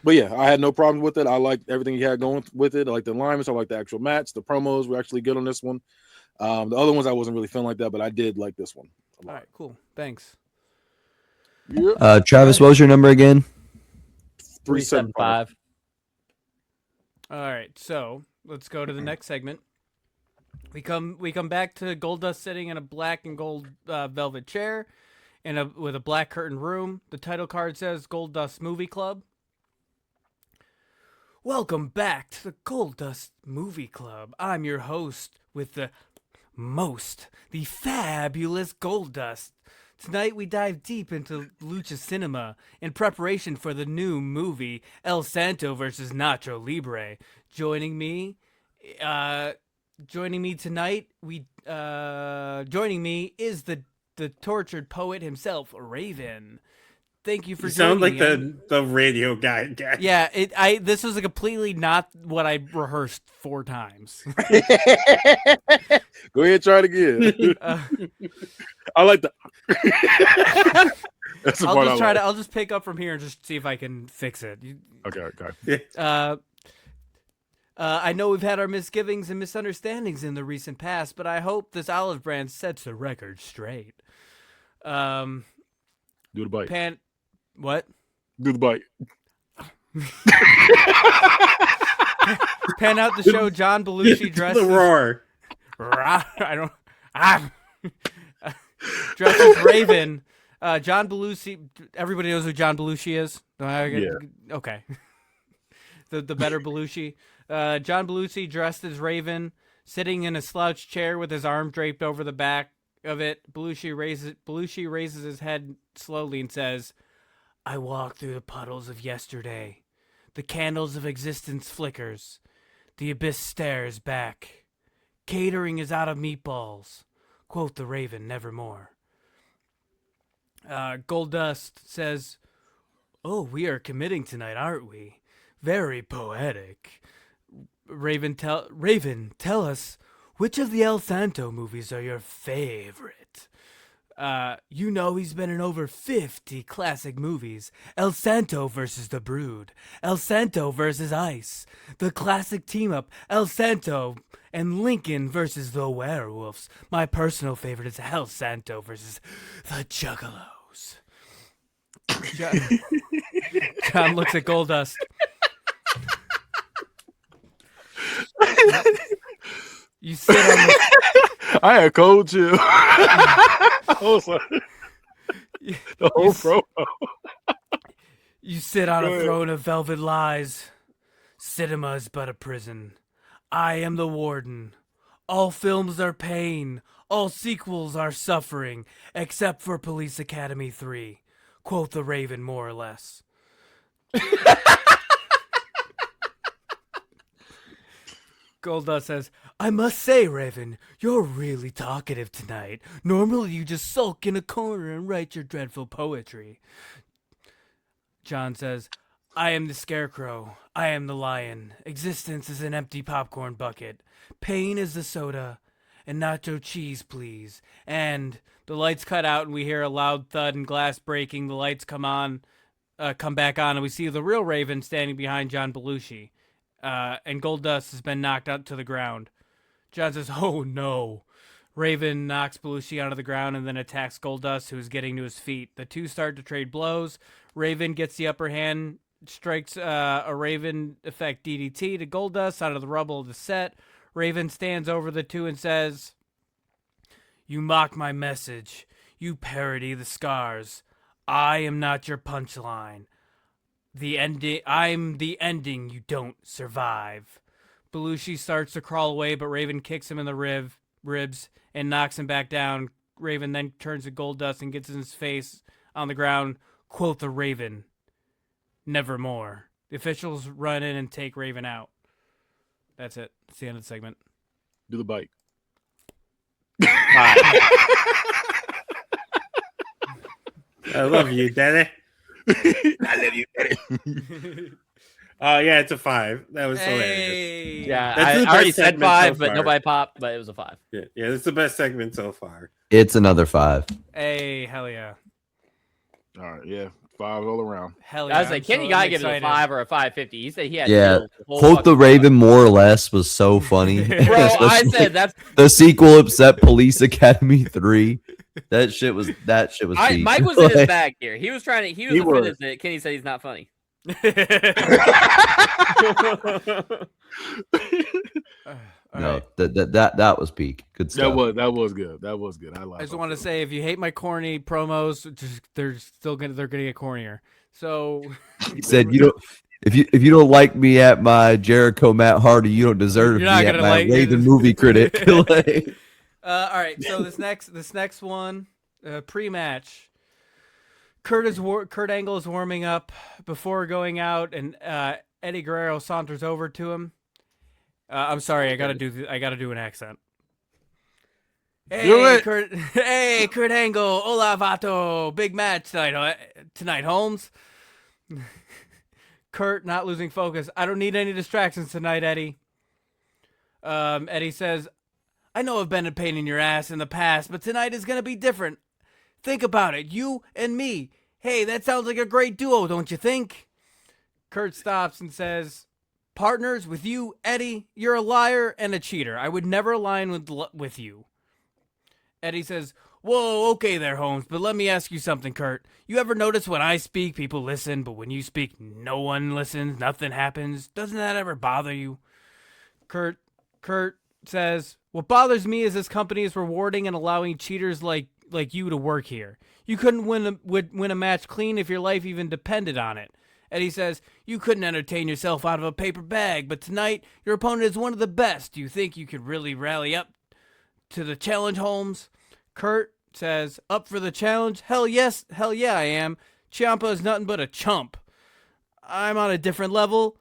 But yeah, I had no problems with it. I liked everything he had going with it. I like the alignments. I like the actual match. The promos were actually good on this one. The other ones I wasn't really feeling like that, but I did like this one a lot. All right, cool. Thanks. Yep. Travis, what was your number again? 375. All right, so let's go to the next segment. We come back to Goldust sitting in a black and gold velvet chair, with a black curtained room. The title card says Goldust Movie Club. Welcome back to the Goldust Movie Club. I'm your host with the fabulous Goldust. Tonight we dive deep into Lucha Cinema in preparation for the new movie El Santo versus Nacho Libre. Joining me tonight, joining me is the tortured poet himself, Raven. Thank you for You sound like joining me. the radio guy again. Yeah, this was completely not what I rehearsed 4 times. Go ahead, try it again. I like that. That's the part I like. I'll just pick up from here and just see if I can fix it. Okay. I know we've had our misgivings and misunderstandings in the recent past, but I hope this olive brand sets the record straight. Do the bite. What? Do the bite. Pan out the show. John Belushi dressed the roar. Dressed as Raven. John Belushi. Everybody knows who John Belushi is. Yeah. Okay. the better Belushi. John Belushi dressed as Raven, sitting in a slouch chair with his arm draped over the back of it. Belushi raises his head slowly and says, "I walk through the puddles of yesterday. The candles of existence flickers. The abyss stares back. Catering is out of meatballs. Quote the Raven, nevermore." Goldust says, "Oh, we are committing tonight, aren't we? Very poetic. Raven, tell us, which of the El Santo movies are your favorite?" You know he's been in over 50 classic movies. El Santo versus The Brood. El Santo versus Ice. The classic team-up, El Santo and Lincoln versus the Werewolves. My personal favorite is El Santo versus the Juggalos. John looks at Goldust. You sit on the... I had cold chill. I was like, the whole promo. You sit on a throne of velvet lies. Cinema is but a prison. I am the warden. All films are pain. All sequels are suffering, except for Police Academy 3. Quote the Raven, more or less. Goldust says, "I must say, Raven, you're really talkative tonight. Normally you just sulk in a corner and write your dreadful poetry." John says, "I am the scarecrow. I am the lion. Existence is an empty popcorn bucket. Pain is the soda. And nacho cheese, please." And the lights cut out and we hear a loud thud and glass breaking. The lights come back on, and we see the real Raven standing behind John Belushi. And Goldust has been knocked out to the ground. John says, "Oh no." Raven knocks Belushi onto the ground and then attacks Goldust, who is getting to his feet. The two start to trade blows. Raven gets the upper hand, strikes a Raven effect DDT to Goldust out of the rubble of the set. Raven stands over the two and says, "You mock my message. You parody the scars. I am not your punchline. I'm the ending you don't survive." Belushi starts to crawl away, but Raven kicks him in the ribs and knocks him back down. Raven then turns to Goldust and gets in his face on the ground. Quote the Raven, nevermore. The officials run in and take Raven out. That's it. That's the end of the segment. Do the bite. I love you, Daddy. I love you, Daddy. Yeah, it's a 5. That was hilarious. Yeah, That's the I already best said segment 5, so but far. nobody popped. But it was a 5. Yeah, that's the best segment so far. It's another 5. Hey, hell yeah. All right, yeah, 5 all around. Hell yeah. I was like, Kenny gotta give it a 5 or a 5.50. He said he had Yeah. no whole Quote the fucking- Raven more or less was so funny. Bro, I Especially said that's the sequel upset Police Academy 3. That shit was peak. Mike was in his Like, bag here. He was trying to. He was He offended was. that Kenny said he's not funny. No, that was peak. Good stuff. That was good. That was good. I like. I just want to say, if you hate my corny promos, they're gonna get cornier. So He said you don't. If you don't like me at my Jericho Matt Hardy, you don't deserve You're me not at gonna my like Raven it. movie critic. Like, all right. So this next one, pre-match. Kurt Angle is warming up before going out, and Eddie Guerrero saunters over to him. I'm sorry, I gotta do an accent. Hey, Do it. Kurt! Hey, Kurt Angle! Hola, vato! Big match tonight, Holmes. Kurt not losing focus. I don't need any distractions tonight, Eddie. Eddie says, I know I've been a pain in your ass in the past, but tonight is gonna be different. Think about it, you and me. Hey, that sounds like a great duo, don't you think? Kurt stops and says, partners, with you, Eddie, you're a liar and a cheater. I would never align with you. Eddie says, whoa, okay there, Holmes, but let me ask you something, Kurt. You ever notice when I speak, people listen, but when you speak, no one listens, nothing happens? Doesn't that ever bother you? Kurt says, what bothers me is this company is rewarding and allowing cheaters like you to work here. You couldn't win a match clean if your life even depended on it. Eddie says, you couldn't entertain yourself out of a paper bag, but tonight your opponent is one of the best. Do you think you could really rally up to the challenge, Holmes? Kurt says, up for the challenge? Hell yes, hell yeah I am. Ciampa is nothing but a chump. I'm on a different level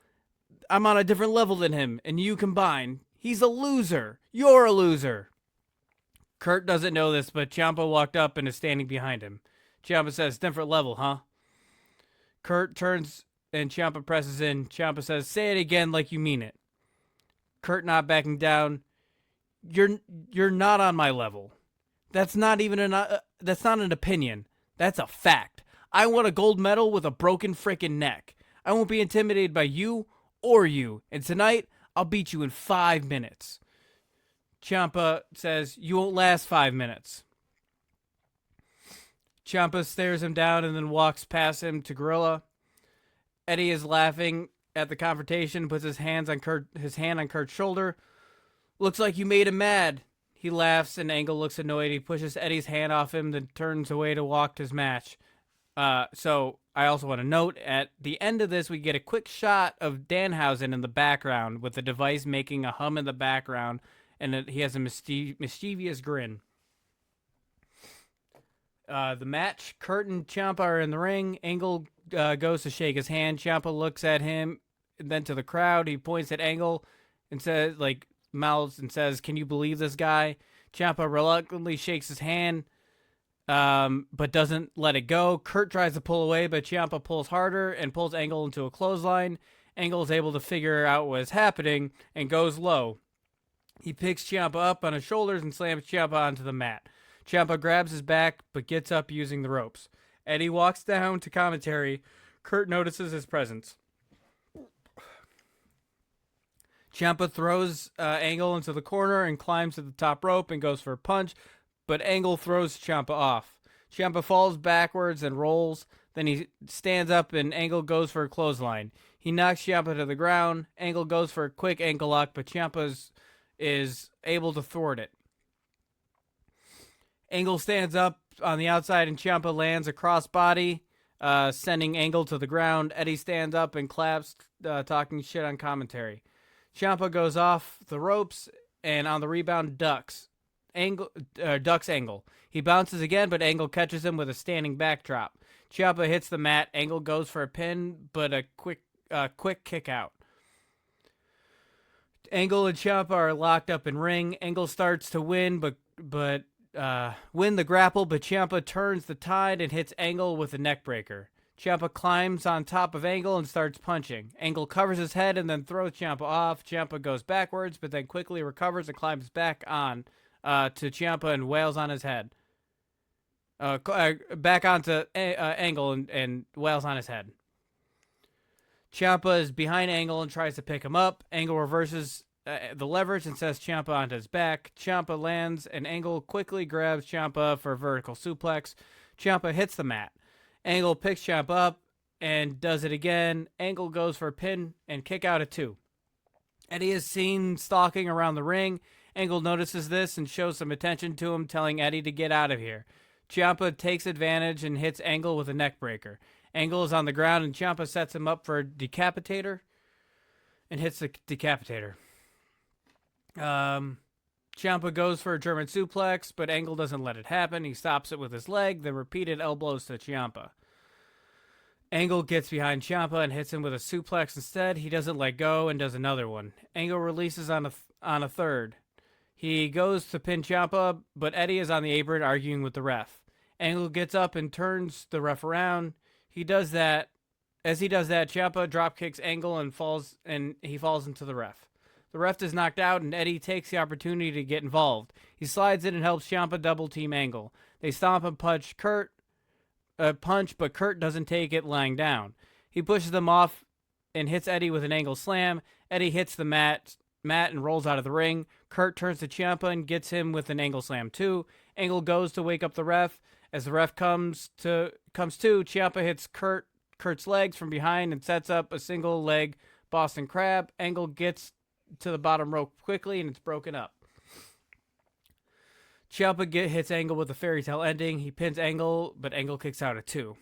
than him, and you combine. He's a loser. You're a loser. Kurt doesn't know this, but Ciampa walked up and is standing behind him. Ciampa says, different level, huh? Kurt turns and Ciampa presses in. Ciampa says, say it again like you mean it. Kurt not backing down. You're not on my level. That's not an opinion. That's a fact. I want a gold medal with a broken frickin' neck. I won't be intimidated by you or you. And tonight, I'll beat you in 5 minutes. Ciampa says, you won't last 5 minutes. Ciampa stares him down and then walks past him to Gorilla. Eddie is laughing at the confrontation, puts his hand on Kurt's shoulder. Looks like you made him mad. He laughs and Angle looks annoyed. He pushes Eddie's hand off him, then turns away to walk to his match. So I also want to note, at the end of this, we get a quick shot of Danhausen in the background with the device making a hum in the background, and he has a mischievous grin. The match, Kurt and Ciampa are in the ring. Angle goes to shake his hand. Ciampa looks at him and then to the crowd. He points at Angle and says, mouths and says, can you believe this guy? Ciampa reluctantly shakes his hand, but doesn't let it go. Kurt tries to pull away, but Ciampa pulls harder and pulls Angle into a clothesline. Angle is able to figure out what is happening and goes low. He picks Ciampa up on his shoulders and slams Ciampa onto the mat. Ciampa grabs his back, but gets up using the ropes. Eddie walks down to commentary. Kurt notices his presence. Ciampa throws Angle into the corner and climbs to the top rope and goes for a punch, but Angle throws Ciampa off. Ciampa falls backwards and rolls. Then he stands up and Angle goes for a clothesline. He knocks Ciampa to the ground. Angle goes for a quick ankle lock, but Ciampa is able to thwart it. Angle stands up on the outside and Ciampa lands a crossbody, sending Angle to the ground. Eddie stands up and claps, talking shit on commentary. Ciampa goes off the ropes and on the rebound ducks. ducks Angle. He bounces again, but Angle catches him with a standing backdrop. Ciampa hits the mat. Angle goes for a pin, but a quick kick out. Angle and Ciampa are locked up in ring. Angle starts to win, but win the grapple, but Ciampa turns the tide and hits Angle with a neck breaker. Ciampa climbs on top of Angle and starts punching. Angle covers his head and then throws Ciampa off. Ciampa goes backwards, but then quickly recovers and climbs back on to Ciampa and wails on his head. Back onto Angle and wails on his head. Ciampa is behind Angle and tries to pick him up. Angle reverses the leverage and sets Ciampa onto his back. Ciampa lands and Angle quickly grabs Ciampa for a vertical suplex. Ciampa hits the mat. Angle picks Ciampa up and does it again. Angle goes for a pin and kick out at 2. Eddie is seen stalking around the ring. Angle notices this and shows some attention to him, telling Eddie to get out of here. Ciampa takes advantage and hits Angle with a neck breaker. Angle is on the ground and Ciampa sets him up for a decapitator and hits the decapitator. Ciampa goes for a German suplex, but Angle doesn't let it happen. He stops it with his leg, then repeated elbows to Ciampa. Angle gets behind Ciampa and hits him with a suplex instead. He doesn't let go and does another one. Angle releases on a third. He goes to pin Ciampa, but Eddie is on the apron arguing with the ref. Angle gets up and turns the ref around. He does that. As he does that, Ciampa drop kicks Angle and he falls into the ref. The ref is knocked out, and Eddie takes the opportunity to get involved. He slides in and helps Ciampa double team Angle. They stomp and punch but Kurt doesn't take it lying down. He pushes them off and hits Eddie with an Angle slam. Eddie hits the mat and rolls out of the ring. Kurt turns to Ciampa and gets him with an Angle slam too. Angle goes to wake up the ref. As the ref comes to, Ciampa hits Kurt's legs from behind and sets up a single leg Boston Crab. Angle gets to the bottom rope quickly and it's broken up. Ciampa hits Angle with a fairy tale ending. He pins Angle, but Angle kicks out at 2.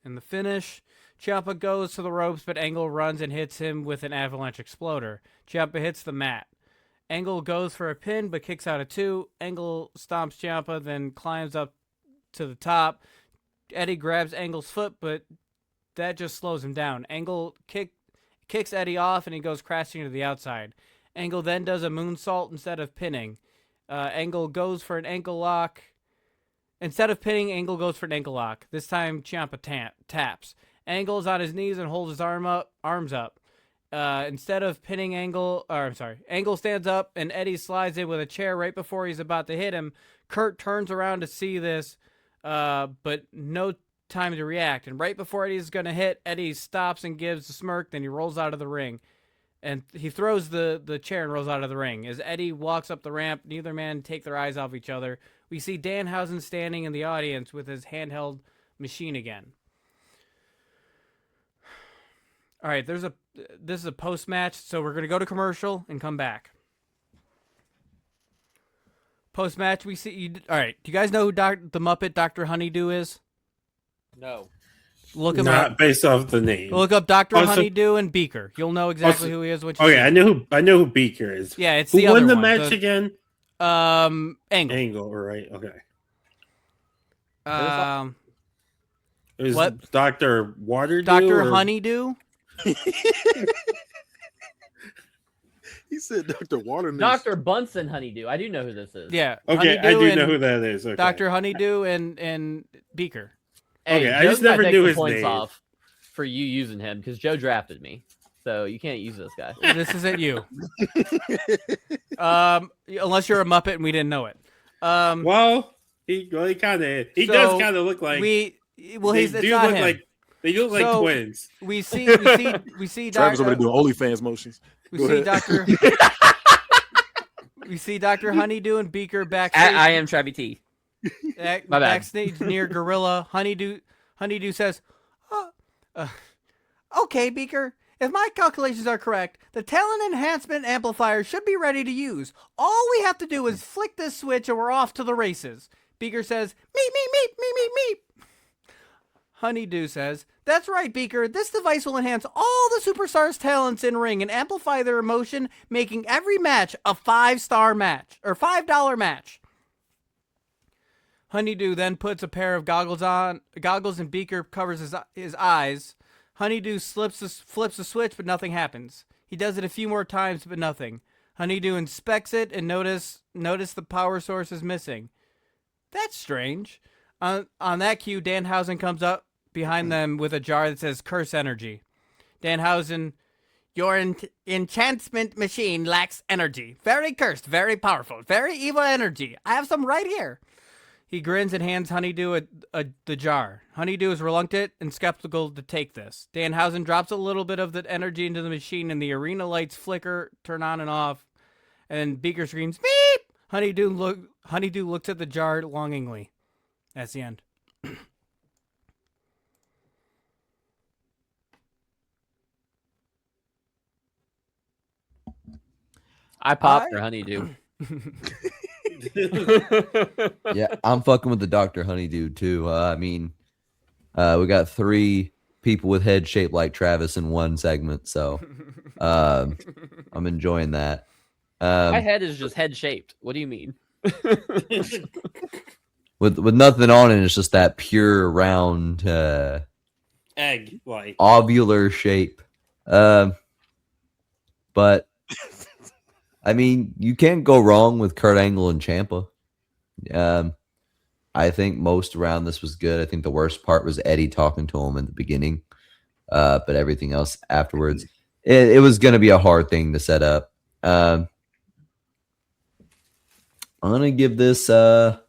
In the finish, Ciampa goes to the ropes, but Angle runs and hits him with an avalanche exploder. Ciampa hits the mat. Angle goes for a pin, but kicks out at 2. Angle stomps Ciampa, then climbs up to the top. Eddie grabs Angle's foot, but that just slows him down. Angle kicks Eddie off, and he goes crashing to the outside. Angle then does a moonsault instead of pinning. Angle goes for an ankle lock. Instead of pinning, Angle goes for an ankle lock. This time, Ciampa taps. Angle is on his knees and holds his arms up. Instead of pinning Angle stands up and Eddie slides in with a chair right before he's about to hit him. Kurt turns around to see this, but no time to react. And right before Eddie's going to hit, Eddie stops and gives a smirk, then he rolls out of the ring. And he throws the chair and rolls out of the ring. As Eddie walks up the ramp, neither man take their eyes off each other. We see Danhausen standing in the audience with his handheld machine again. All right, this is a post-match, so we're going to go to commercial and come back. Post-match, we see... All right, do you guys know who the Muppet Dr. Honeydew is? No. Look him Not up. based off the name. Look up Dr. Also- Honeydew and Beaker. You'll know exactly who he is. Okay, I know who Beaker is. Yeah, it's Who the won other the one. match again? Angle. Angle, right? Okay. It was What? Dr. Waterdew. Dr. Honeydew. He said Dr. Waterdew. Dr. Bunsen Honeydew. I do know who this is. Yeah. Okay, Honeydew I do and know who that is. Okay. Dr. Honeydew and Beaker. Hey, Okay, I Joe's just gotta never take knew the his points name. off for you using him because Joe drafted me, so you can't use this guy. This isn't you. Unless you're a Muppet and we didn't know it. Well, he does kind of look like he's they it's do not look him. like they look like So, twins. we see Travis over Dr. there doing OnlyFans motions. We Go see ahead. We see Dr. Honeydew and Beaker backstage. I am Travi T. My bad. Backstage near Gorilla. Honeydew says, "Okay, Beaker. If my calculations are correct, the talent enhancement amplifier should be ready to use. All we have to do is flick this switch and we're off to the races." Beaker says, "Meep, meep, meep, meep, meep, meep." Honeydew says, "That's right, Beaker. This device will enhance all the superstars' talents in ring and amplify their emotion, making every match a $5 match or $5 match." Honeydew then puts a pair of goggles and Beaker covers his eyes. Honeydew flips the switch, but nothing happens. He does it a few more times, but nothing. Honeydew inspects it and notice the power source is missing. That's strange. On that cue, Danhausen comes up behind them with a jar that says "Curse Energy." Danhausen, your enchantment machine lacks energy. Very cursed, very powerful, very evil energy. I have some right here. He grins and hands Honeydew the jar. Honeydew is reluctant and skeptical to take this. Danhausen drops a little bit of the energy into the machine, and the arena lights flicker, turn on and off. And Beaker screams, "Beep!" Honeydew looks at the jar longingly. That's the end. I popped for Honeydew. Yeah, I'm fucking with the Dr. Honeydew too. I mean, we got 3 people with head shaped like Travis in one segment, so I'm enjoying that. My head is just head shaped. What do you mean? With nothing on it, it's just that pure round Egg like ovular shape. But I mean, you can't go wrong with Kurt Angle and Ciampa. I think most around this was good. I think the worst part was Eddie talking to him in the beginning, but everything else afterwards, it was going to be a hard thing to set up. I'm gonna give this a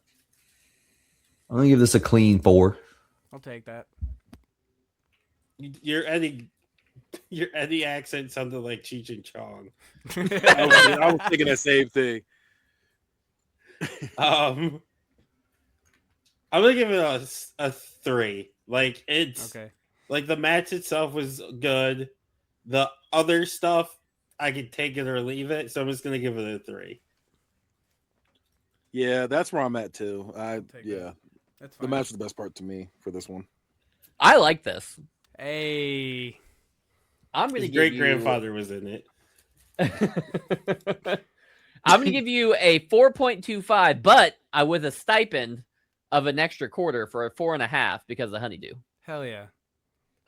clean 4. I'll take that. your Eddie accent sounded like Cheech and Chong. I was thinking that same thing. I'm gonna give it a 3. Like it's Okay. like the match itself was good. The other stuff I could take it or leave it, so I'm just gonna give it a 3. Yeah, that's where I'm at too. take Yeah, that. That's the fine. match was the best part to me for this one. I like this. Hey. I'm gonna His give great grandfather was in it. I'm gonna give you a 4.25, but I with a stipend of an extra quarter for a 4.5 because of Honeydew. Hell yeah.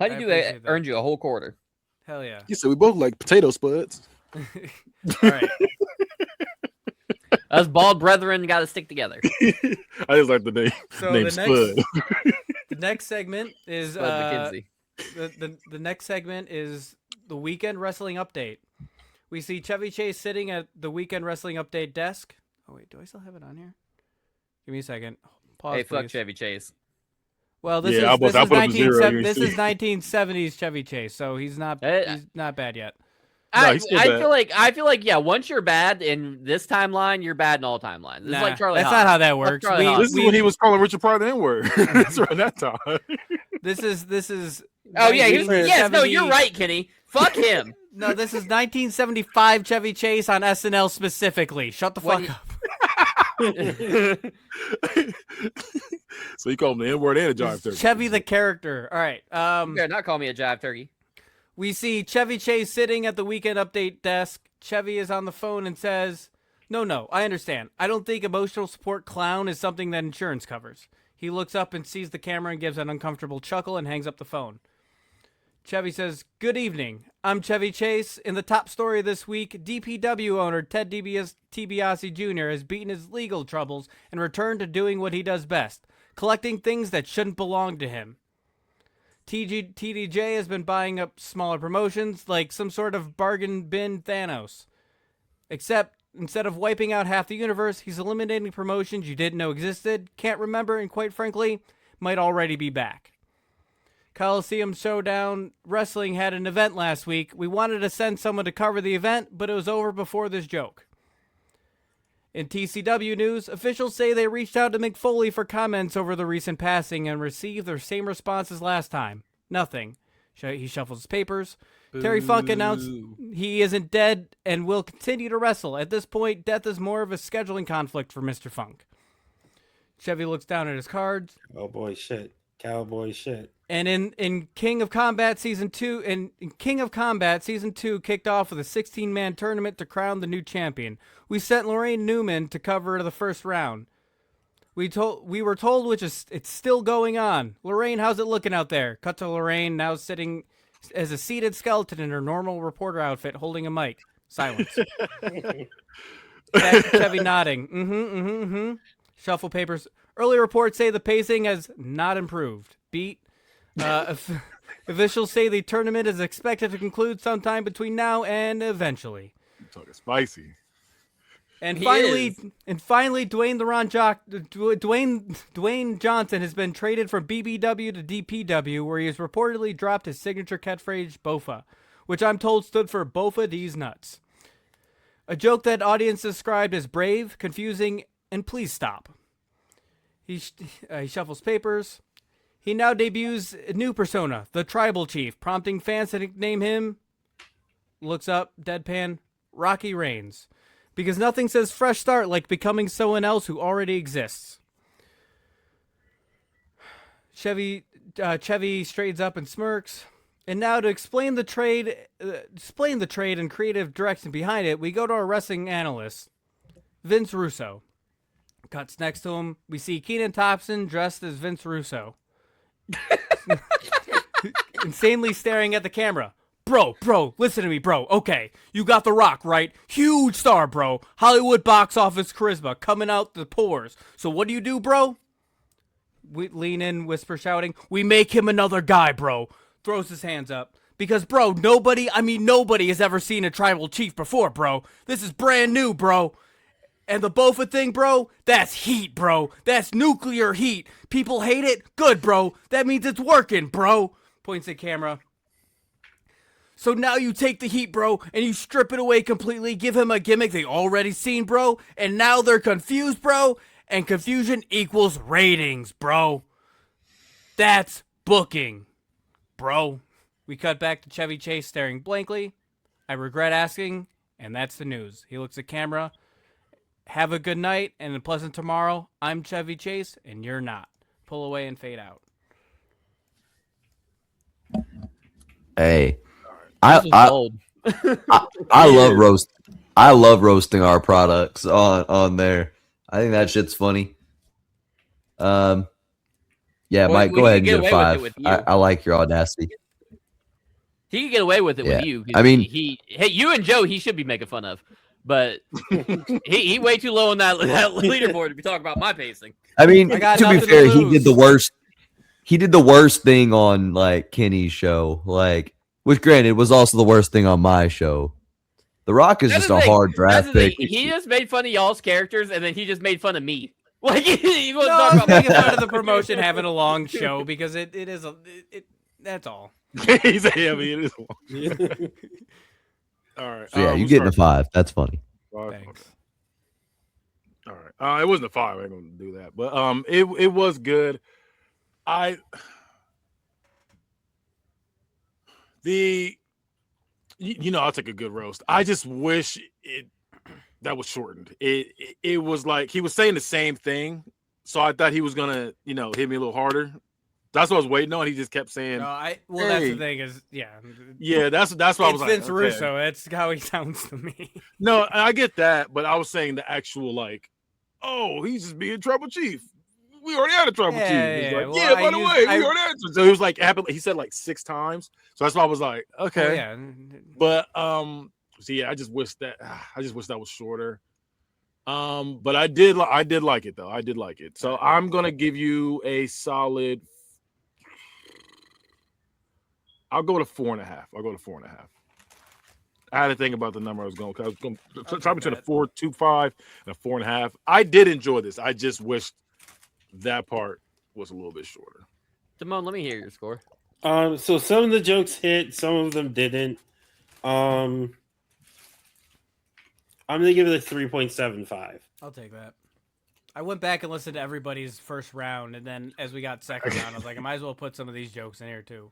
Honeydew appreciate that. earned you a whole quarter. Hell yeah. You said we both like potato spuds. All right. Us bald brethren got to stick together. I just like the name. So name the Spud. next segment is Spud McKenzie. the next segment is the Weekend Wrestling Update. We see Chevy Chase sitting at the Weekend Wrestling Update desk. Oh wait, do I still have it on here? Give me a second. Pause, Hey, fuck please. Chevy Chase. Well, this Yeah, is I put up a 0, you this see. is 1970s Chevy Chase, so he's not bad yet. No, he's still bad. I feel like yeah, once you're bad in this timeline, you're bad in all timelines. It's Nah, like Charlie that's Haas. not how that works. Charlie Haas. This is when he was calling Richard Pryor the N-word. That's around that time. This is Oh yeah, he was, yes, no, 1970 you're right, Kenny. Fuck him. No, this is 1975 Chevy Chase on SNL specifically. Shut the When fuck you- up. So you call him the N-word and a jive turkey. Chevy the character. All right. You better not call me a jive turkey. We see Chevy Chase sitting at the Weekend Update desk. Chevy is on the phone and says, No, I understand. I don't think emotional support clown is something that insurance covers. He looks up and sees the camera and gives an uncomfortable chuckle and hangs up the phone. Chevy says, Good evening. I'm Chevy Chase. In the top story this week, DPW owner Ted DiBiase Jr. has beaten his legal troubles and returned to doing what he does best, collecting things that shouldn't belong to him. TDJ has been buying up smaller promotions like some sort of bargain bin Thanos. Except, instead of wiping out half the universe, he's eliminating promotions you didn't know existed, can't remember, and quite frankly, might already be back. Coliseum Showdown Wrestling had an event last week. We wanted to send someone to cover the event, but it was over before this joke. In TCW news, officials say they reached out to Mick Foley for comments over the recent passing and received the same response as last time. Nothing. He shuffles his papers. Terry Funk announced he isn't dead and will continue to wrestle. At this point, death is more of a scheduling conflict for Mr. Funk. Chevy looks down at his cards. Oh boy, shit. Cowboy shit. And in King of Combat Season 2, in King of Combat Season 2 kicked off with a 16-man tournament to crown the new champion. We sent Lorraine Newman to cover the first round. We were told, which is it's still going on. Lorraine, how's it looking out there? Cut to Lorraine now sitting as a seated skeleton in her normal reporter outfit, holding a mic. Silence. Back to Chevy nodding. Shuffle papers. Early reports say the pacing has not improved. Beat. Officials say the tournament is expected to conclude sometime between now and eventually. You're talking spicy. And He finally, is. Dwayne Johnson has been traded from BBW to DPW, where he has reportedly dropped his signature catchphrase "Bofa," which I'm told stood for "Bofa D's nuts." A joke that audience described as brave, confusing, and please stop. He shuffles papers. He now debuts a new persona, the Tribal Chief, prompting fans to nickname him, looks up, deadpan, Rocky Reigns. Because nothing says fresh start like becoming someone else who already exists. Chevy straightens up and smirks. And now to explain the trade and creative direction behind it, we go to our wrestling analyst, Vince Russo. Cuts next to him. We see Keenan Thompson dressed as Vince Russo. Insanely staring at the camera. Bro, listen to me, bro. Okay, you got The Rock, right? Huge star, bro. Hollywood box office charisma coming out the pores. So what do, bro? We lean in, whisper, shouting. We make him another guy, bro. Throws his hands up. Because, bro, nobody has ever seen a tribal chief before, bro. This is brand new, bro. And the Bofa thing, bro, that's heat, bro. That's nuclear heat. People hate it? Good, bro. That means it's working, bro. Points at camera. So now you take the heat, bro, and you strip it away completely, give him a gimmick they already seen, bro, and now they're confused, bro, and confusion equals ratings, bro. That's booking, bro. We cut back to Chevy Chase staring blankly. I regret asking, and that's the news. He looks at camera. Have a good night and a pleasant tomorrow. I'm Chevy Chase, and you're not. Pull away and fade out. Hey, This is bold. I love roasting our products on there. I think that shit's funny. Yeah, Well, Mike, we go ahead could and get get a away with it 5. with you. I like your audacity. He could get away with it Yeah. with you. 'Cause I mean- hey, you and Joe, he should be making fun of, but he way too low on that leaderboard to be talking about my pacing. I mean, I got to be nothing to fair, he lose. did the worst. He did the worst thing on like Kenny's show, like, which granted was also the worst thing on my show. The Rock is That's just the a thing. hard That's draft the thing. pick. He just made fun of y'all's characters, and then he just made fun of me. Like he wasn't No, talking I'm about making my fun of the promotion having a long show because it is that's all. He's a heavy. It is long. All right. So yeah, you we'll getting a start 5. That's funny. with 5. Thanks. Okay. All right. It wasn't a 5. I ain't gonna do that, but it was good. I'll take a good roast. I just wish that was shortened. It was like he was saying the same thing, so I thought he was gonna hit me a little harder. That's what I was waiting on. He just kept saying, No, that's Hey. the thing is, yeah. "Yeah, that's why I was It's like, Vince okay. Russo. That's how he sounds to me. No, I get that, but I was saying the actual like, oh, he's just being tribal chief. We already had a tribal chief. He's like, Well, by the way, we already had. So he was like, he said like 6 times. So that's why I was like, okay. Oh, yeah. But so yeah, I just wish that was shorter. But I did like it though. I did like it. So I'm gonna give you a solid. I'll go to 4.5. I'll go to 4.5. I had to think about the number I was going. I was going try between a 4.25 and a 4.5. I did enjoy this. I just wished that part was a little bit shorter. Damone, let me hear your score. So some of the jokes hit, some of them didn't. I'm gonna give it a 3.75. I'll take that. I went back and listened to everybody's first round, and then as we got second round, I was like, I might as well put some of these jokes in here too.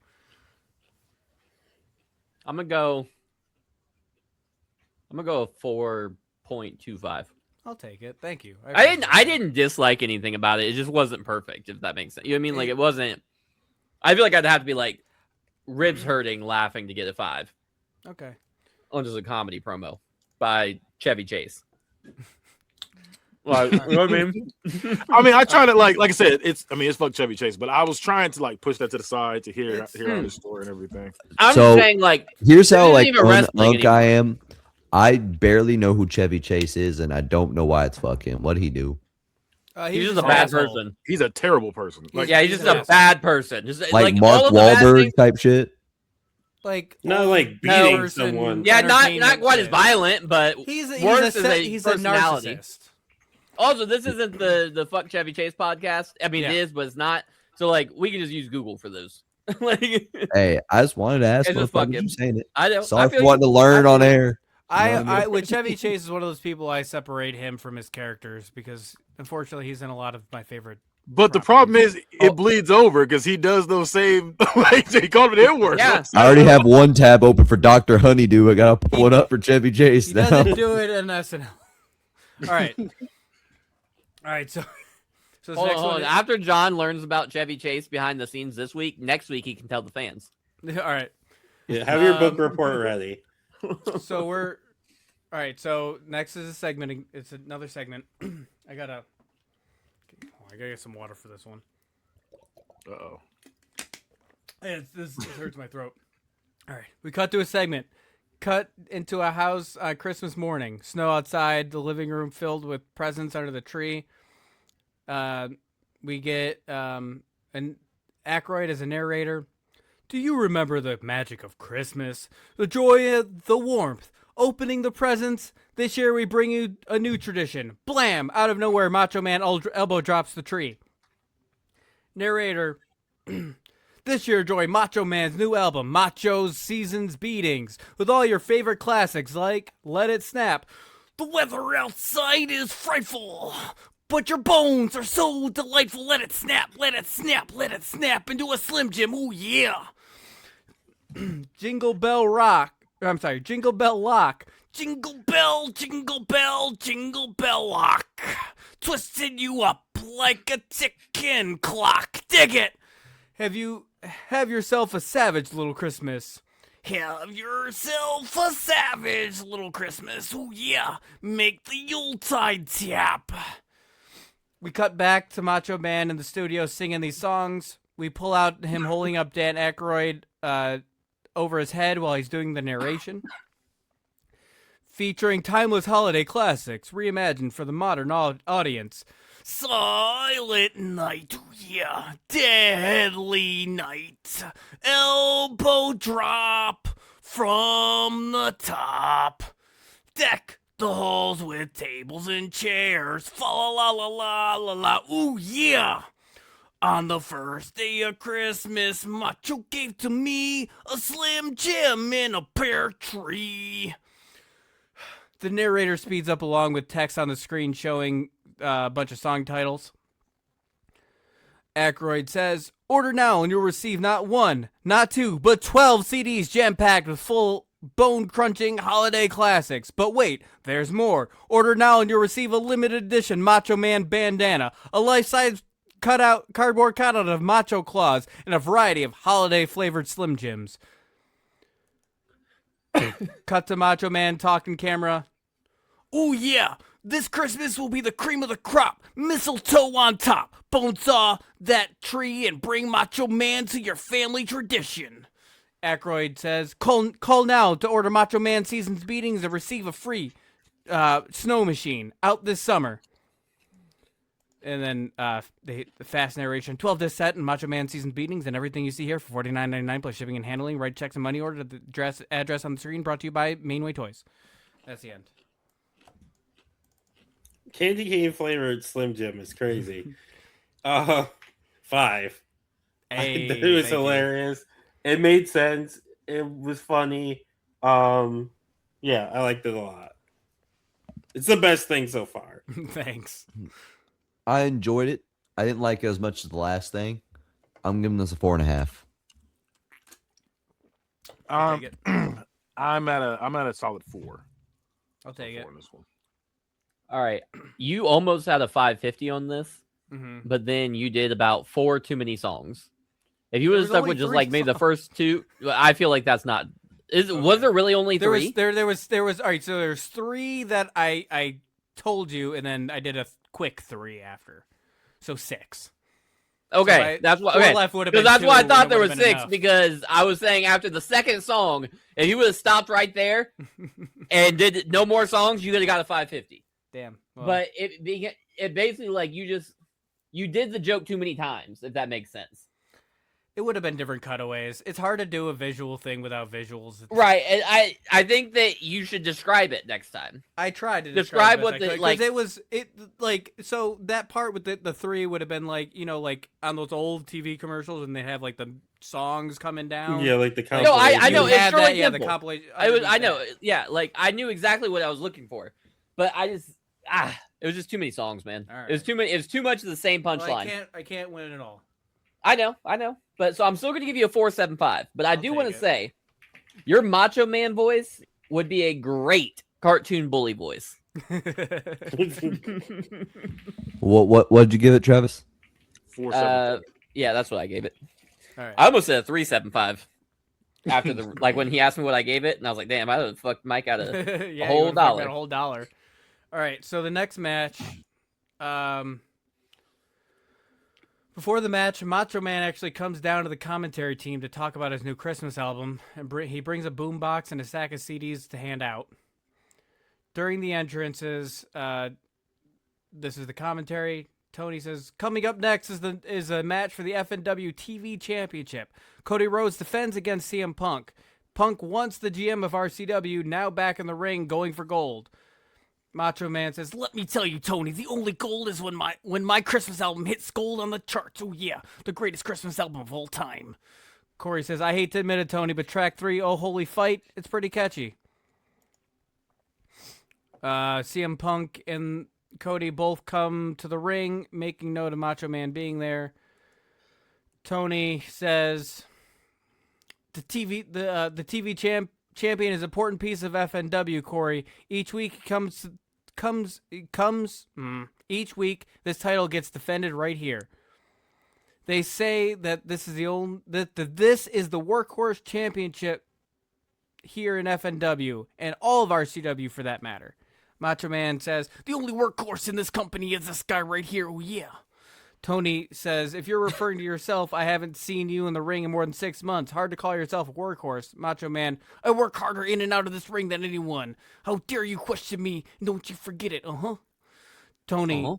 I'm gonna go a 4.25. I'll take it. Thank you. I didn't dislike anything about it. It just wasn't perfect, if that makes sense. You know what I mean? Like it wasn't. I feel like I'd have to be like ribs hurting, laughing to get a 5 Okay. on just a comedy promo by Chevy Chase. Like, You know what I mean? I mean, I try to like I said, it's fuck Chevy Chase, but I was trying to like push that to the side to hear out his story and everything. I'm So, just saying, like, Here's this how isn't like even wrestling unk I anymore. am. I barely know who Chevy Chase is, and I don't know why it's fucking. What'd he do? He's just a an bad asshole. person. He's a terrible person. Like, Yeah, he's he's just an a asshole. bad person. Just Like Mark all of the bad Wahlberg things. type shit. Like Not old like beating person someone. Yeah, not entertainment quite as shit. violent, but He's worse a, as a he's a personality. narcissist. Also, this isn't the fuck Chevy Chase podcast. I mean, Yeah. it is, but it's not. So, like, we can just use Google for those. Like, Hey, I just wanted to ask It's just fuck motherfuckers him. you saying it. I don't. Sorry I for feel wanting to learn on air. You know what I mean? With Chevy Chase is one of those people I separate him from his characters because unfortunately he's in a lot of my favorite. but the problem is it bleeds over because he does those same like he called it N word. Yeah. I already have one tab open for Dr. Honeydew. I gotta pull one up for Chevy Chase He now. doesn't do it in SNL. All right. So this Hold next on. one. After John learns about Chevy Chase behind the scenes this week, next week he can tell the fans. All right. Yeah, have your book report ready. So we're all right. So next is a segment. It's another segment. I gotta get some water for this one. Uh-oh. This hurts my throat. All right, we cut to a segment. Cut into a house on Christmas morning. Snow outside. The living room filled with presents under the tree. We get an Aykroyd as a narrator. Do you remember the magic of Christmas? The joy, the warmth, opening the presents? This year we bring you a new tradition. Blam! Out of nowhere, Macho Man elbow drops the tree. Narrator. This year, enjoy Macho Man's new album, Macho's Seasons Beatings, with all your favorite classics like Let It Snap. The weather outside is frightful, but your bones are so delightful. Let it snap, let it snap, let it snap into a Slim Jim. Ooh, yeah. Jingle Bell Rock. I'm sorry, Jingle Bell Lock. Jingle bell, jingle bell, jingle bell lock. Twisted you up like a ticking clock. Dig it. Have yourself a savage little Christmas. Have yourself a savage little Christmas. Oh yeah, make the Yuletide tap. We cut back to Macho Man in the studio singing these songs. We pull out him holding up Dan Aykroyd over his head while he's doing the narration. Featuring timeless holiday classics reimagined for the modern audience. Silent night, yeah, deadly night. Elbow drop from the top. Deck the halls with tables and chairs. Fa la la la la la la. Ooh yeah. On the first day of Christmas, Macho gave to me a Slim Jim in a pear tree. The narrator speeds up along with text on the screen showing a bunch of song titles. Aykroyd says, order now and you'll receive not one, not two, but 12 CDs jam-packed with full bone-crunching holiday classics. But wait, there's more. Order now and you'll receive a limited edition Macho Man bandana, a life-size cardboard cutout of Macho Claus, and a variety of holiday-flavored Slim Jims. Cut to Macho Man talking camera. Oh yeah, this Christmas will be the cream of the crop. Mistletoe on top. Bonesaw that tree and bring Macho Man to your family tradition. Aykroyd says, call now to order Macho Man Seasons Beatings and receive a free snow machine out this summer. And then the fast narration, 12 disc set and Macho Man Seasons Beatings and everything you see here for $49.99 plus shipping and handling. Write checks and money order to the address on the screen, brought to you by Mainway Toys. That's the end. Candy cane flavored Slim Jim is crazy. 5. Hey, It was hilarious. It made sense. It was funny. Yeah, I liked it a lot. It's the best thing so far. Thanks. I enjoyed it. I didn't like it as much as the last thing. I'm giving this a 4.5. I'll take it. I'm at a solid 4. I'll take it. On this one. All right, you almost had a 550 on this, Mm-hmm. but then you did about 4 too many songs. If you would have was stuck only with just 3 like maybe the songs. first 2, I feel like that's not. Was there really only 3? There was all right. So there's 3 that I told you, and then I did a quick 3 after. So 6. Okay, So that's what. 4 Okay, left would have been because that's 2, why I and thought it there would was have been 6 enough. because I was saying after the second song, if you would have stopped right there and did no more songs, you could have got a 550. Damn. Well, But it basically like you did the joke too many times, if that makes sense. it would have been different cutaways. It's hard to do a visual thing without visuals. Right, and I think that you should describe it next time. I tried to Describe describe what what the, the like- it was so that part with the 3 would have been like, you know, like on those old TV commercials and they have like the songs coming down. Yeah, like the Like, No, I know, you it's had really that, yeah, the simple. compilation. I know, yeah, like I knew exactly what I was looking for, but I just it was just too many songs, man. All right. It was too many. It was too much of the same punchline. Well, I can't win it all. I know, but so I'm still gonna give you a 4.75. But I I'll do take want to it. say, your Macho Man voice would be a great cartoon bully voice. What did you give it, Travis? 4.75. Yeah, that's what I gave it. All right. I almost said a 3.75 after the like when he asked me what I gave it, and I was like, damn, I would have fucked Mike out of Yeah, whole you would've fucked dollar. me out a whole dollar. All right, so the next match, before the match, Macho Man actually comes down to the commentary team to talk about his new Christmas album, and he brings a boombox and a sack of CDs to hand out. During the entrances, this is the commentary. Tony says, "Coming up next is a match for the FNW TV Championship. Cody Rhodes defends against CM Punk. Punk, once the GM of RCW, now back in the ring, going for gold." Macho Man says, "Let me tell you, Tony, the only gold is when my Christmas album hits gold on the charts. Oh yeah, the greatest Christmas album of all time." Corey says, "I hate to admit it, Tony, but track 3, Oh Holy Fight, it's pretty catchy." CM Punk and Cody both come to the ring, making note of Macho Man being there. Tony says, "The TV champion is an important piece of FNW, Corey. Each week each week this title gets defended right here. They say that this is this is the workhorse championship here in FNW and all of RCW for that matter." Macho Man says, "The only workhorse in this company is this guy right here. Oh yeah." Tony says, "If you're referring to yourself, I haven't seen you in the ring in more than 6 months. Hard to call yourself a workhorse." Macho Man, "I work harder in and out of this ring than anyone. How dare you question me? Don't you forget it, Tony,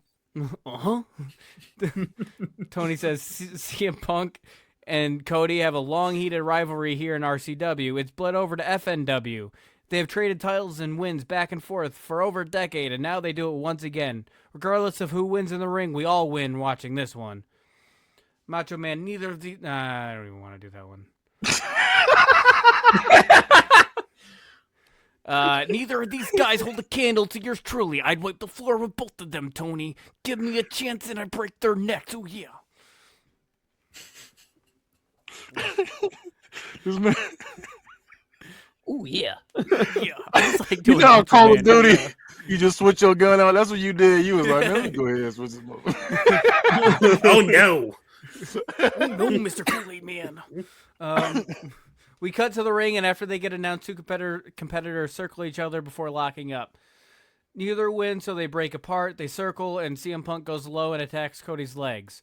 Tony says, "CM Punk and Cody have a long heated rivalry here in RCW. It's bled over to FNW. They have traded titles and wins back and forth for over a decade, and now they do it once again. Regardless of who wins in the ring, we all win watching this one." Macho Man, "Neither of the..." I don't even want to do that one. "Neither of these guys hold a candle to yours truly. I'd wipe the floor with both of them, Tony. Give me a chance and I break their necks. Oh, yeah." This man, Oh yeah. Yeah. I was like you doing know how Macho Call Man. of Duty, you just switch your gun out. That's what you did. You was like, man, let me go ahead and switch this motherfucker. Oh no! Oh, no, Mr. Kool-Aid Man. We cut to the ring, and after they get announced, two competitors circle each other before locking up. Neither win, so they break apart. They circle, and CM Punk goes low and attacks Cody's legs.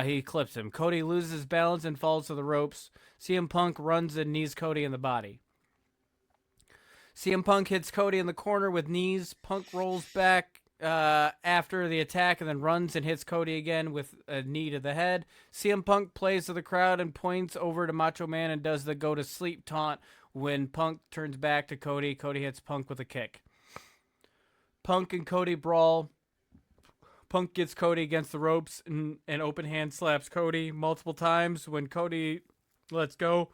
He clips him. Cody loses his balance and falls to the ropes. CM Punk runs and knees Cody in the body. CM Punk hits Cody in the corner with knees. Punk rolls back after the attack and then runs and hits Cody again with a knee to the head. CM Punk plays to the crowd and points over to Macho Man and does the go to sleep taunt. When Punk turns back to Cody, Cody hits Punk with a kick. Punk and Cody brawl. Punk gets Cody against the ropes and open hand slaps Cody multiple times. When Cody lets go,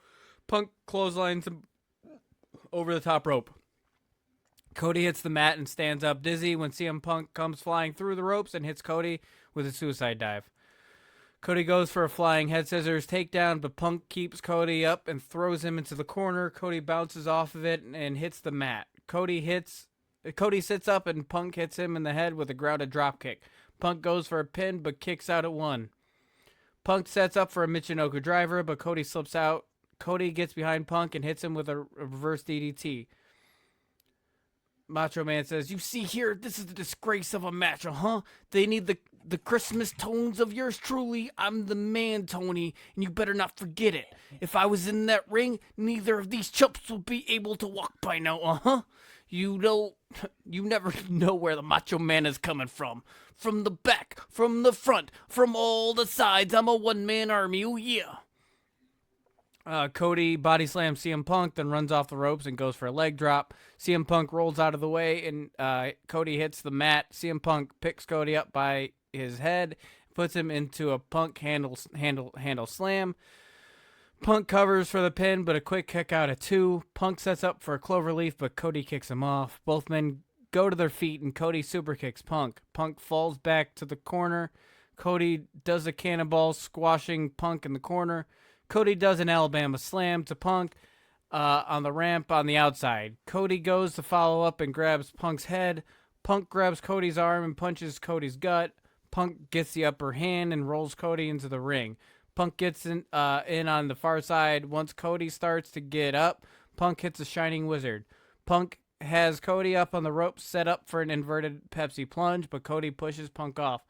Punk clotheslines him over the top rope. Cody hits the mat and stands up dizzy when CM Punk comes flying through the ropes and hits Cody with a suicide dive. Cody goes for a flying head scissors takedown, but Punk keeps Cody up and throws him into the corner. Cody bounces off of it and hits the mat. Cody sits up and Punk hits him in the head with a grounded dropkick. Punk goes for a pin but kicks out at one. Punk sets up for a Michinoku driver, but Cody slips out. Cody gets behind Punk and hits him with a reverse DDT. Macho Man says, "You see here, this is the disgrace of a match, huh? They need the Christmas tones of yours truly. I'm the man, Tony, and you better not forget it. If I was in that ring, neither of these chumps would be able to walk by now, huh? You know, you never know where the Macho Man is coming from. From the back, from the front, from all the sides. I'm a one-man army, oh yeah." Cody body slams CM Punk, then runs off the ropes and goes for a leg drop. CM Punk rolls out of the way, and Cody hits the mat. CM Punk picks Cody up by his head, puts him into a Punk handle slam. Punk covers for the pin, but a quick kick out of 2. Punk sets up for a cloverleaf, but Cody kicks him off. Both men go to their feet, and Cody super kicks Punk. Punk falls back to the corner. Cody does a cannonball, squashing Punk in the corner. Cody does an Alabama slam to Punk on the ramp on the outside. Cody goes to follow up and grabs Punk's head. Punk grabs Cody's arm and punches Cody's gut. Punk gets the upper hand and rolls Cody into the ring. Punk gets in on the far side. Once Cody starts to get up, Punk hits a Shining Wizard. Punk has Cody up on the ropes, set up for an inverted Pepsi plunge, but Cody pushes Punk off.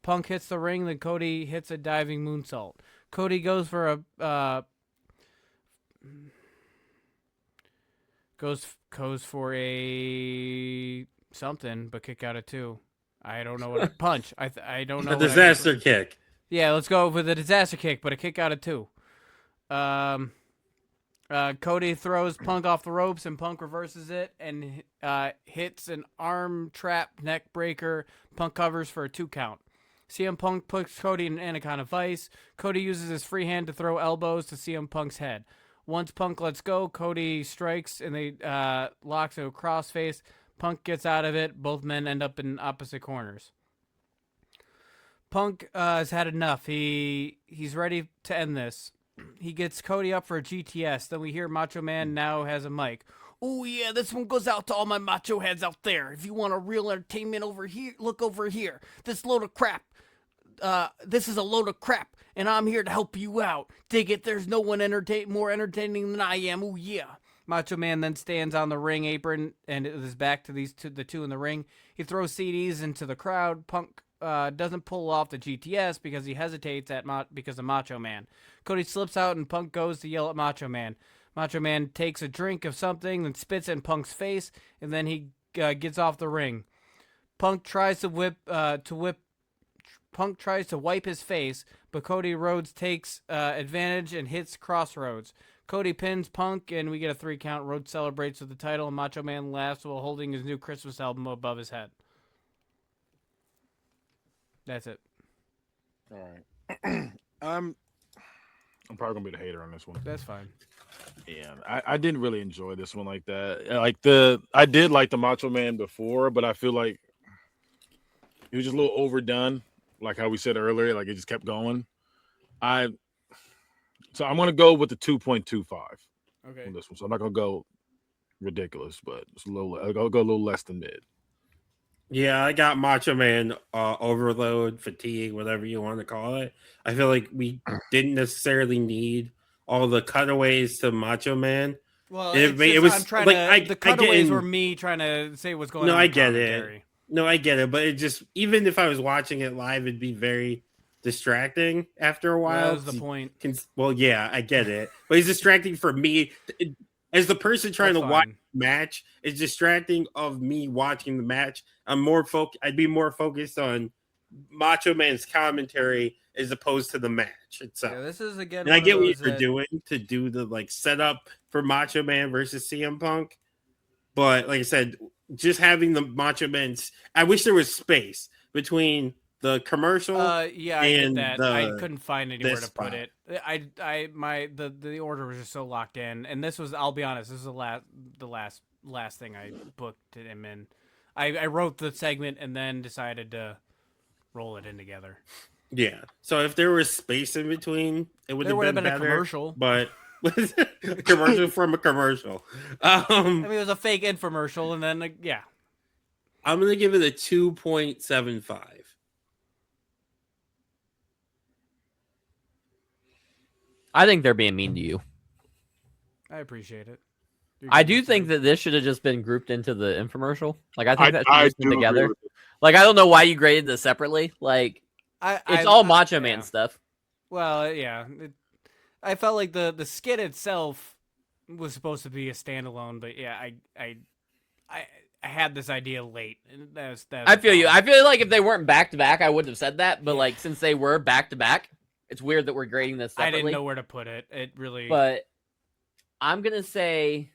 Punk hits the ring, then Cody hits a diving moonsault. Cody goes for a something, but kick out of 2. I don't know what a punch. I don't know. A disaster kick. Yeah, let's go with a disaster kick, but a kick out of 2. Cody throws Punk off the ropes, and Punk reverses it and hits an arm trap neck breaker. Punk covers for a 2 count. CM Punk puts Cody in an Anaconda Vice. Cody uses his free hand to throw elbows to CM Punk's head. Once Punk lets go, Cody strikes and they locks into a crossface. Punk gets out of it. Both men end up in opposite corners. Punk has had enough. He's ready to end this. He gets Cody up for a GTS. Then we hear Macho Man now has a mic. "Oh yeah, this one goes out to all my macho heads out there. If you want a real entertainment over here, look over here. This load of crap. This is a load of crap, and I'm here to help you out. Dig it? There's no one more entertaining than I am. Oh yeah." Macho Man then stands on the ring apron and is back to the two in the ring. He throws CDs into the crowd. Punk doesn't pull off the GTS because he hesitates because of Macho Man. Cody slips out and Punk goes to yell at Macho Man. Macho Man takes a drink of something, then spits in Punk's face, and then he gets off the ring. Punk tries to wipe his face, but Cody Rhodes takes advantage and hits Crossroads. Cody pins Punk, and we get a 3 count. Rhodes celebrates with the title, and Macho Man laughs while holding his new Christmas album above his head. That's it. All right. I'm probably gonna be the hater on this one. That's fine. Yeah, I didn't really enjoy this one like that. I did like the Macho Man before, but I feel like it was just a little overdone. Like how we said earlier, like it just kept going. So I'm gonna go with the 2.25 Okay. on this one. So I'm not gonna go ridiculous, but it's a little. I'll go a little less than mid. Yeah, I got Macho Man overload, fatigue, whatever you want to call it. I feel like we didn't necessarily need all the cutaways to Macho Man. Well, it was I'm trying like the cutaways were me trying to say what's going on. No, I get it. No, I get it, but it just, even if I was watching it live, it'd be very distracting after a while. That was the point. Well, yeah, I get it, but it's distracting for me as the person trying to watch the match. It's distracting of me watching the match. I'd be more focused on Macho Man's commentary as opposed to the match itself. Yeah, this is again. And I get what you're doing to do the like setup for Macho Man versus CM Punk, but like I said, just having the Macho Man's, I wish there was space between the commercial. Yeah, I get that. I couldn't find anywhere to put it. The order was just so locked in, and this was. I'll be honest. This is the last thing I booked him in. I wrote the segment and then decided to roll it in together. Yeah. So if there was space in between, it would have been better, a commercial, but. A commercial from a commercial. I mean, it was a fake infomercial, and then yeah. I'm gonna give it a 2.75. I think they're being mean to you. I appreciate it. I do think that this should have just been grouped into the infomercial. Like, I think that should I have just been do agree together. with it. Like, I don't know why you graded this separately. Like, it's all Macho Man stuff. Well, yeah. I felt like the skit itself was supposed to be a standalone, but yeah, I had this idea late. And that's I feel you. I feel like if they weren't back to back, I wouldn't have said that. But like, since they were back to back, it's weird that we're grading this separately. I didn't know where to put it. It really. But I'm gonna say,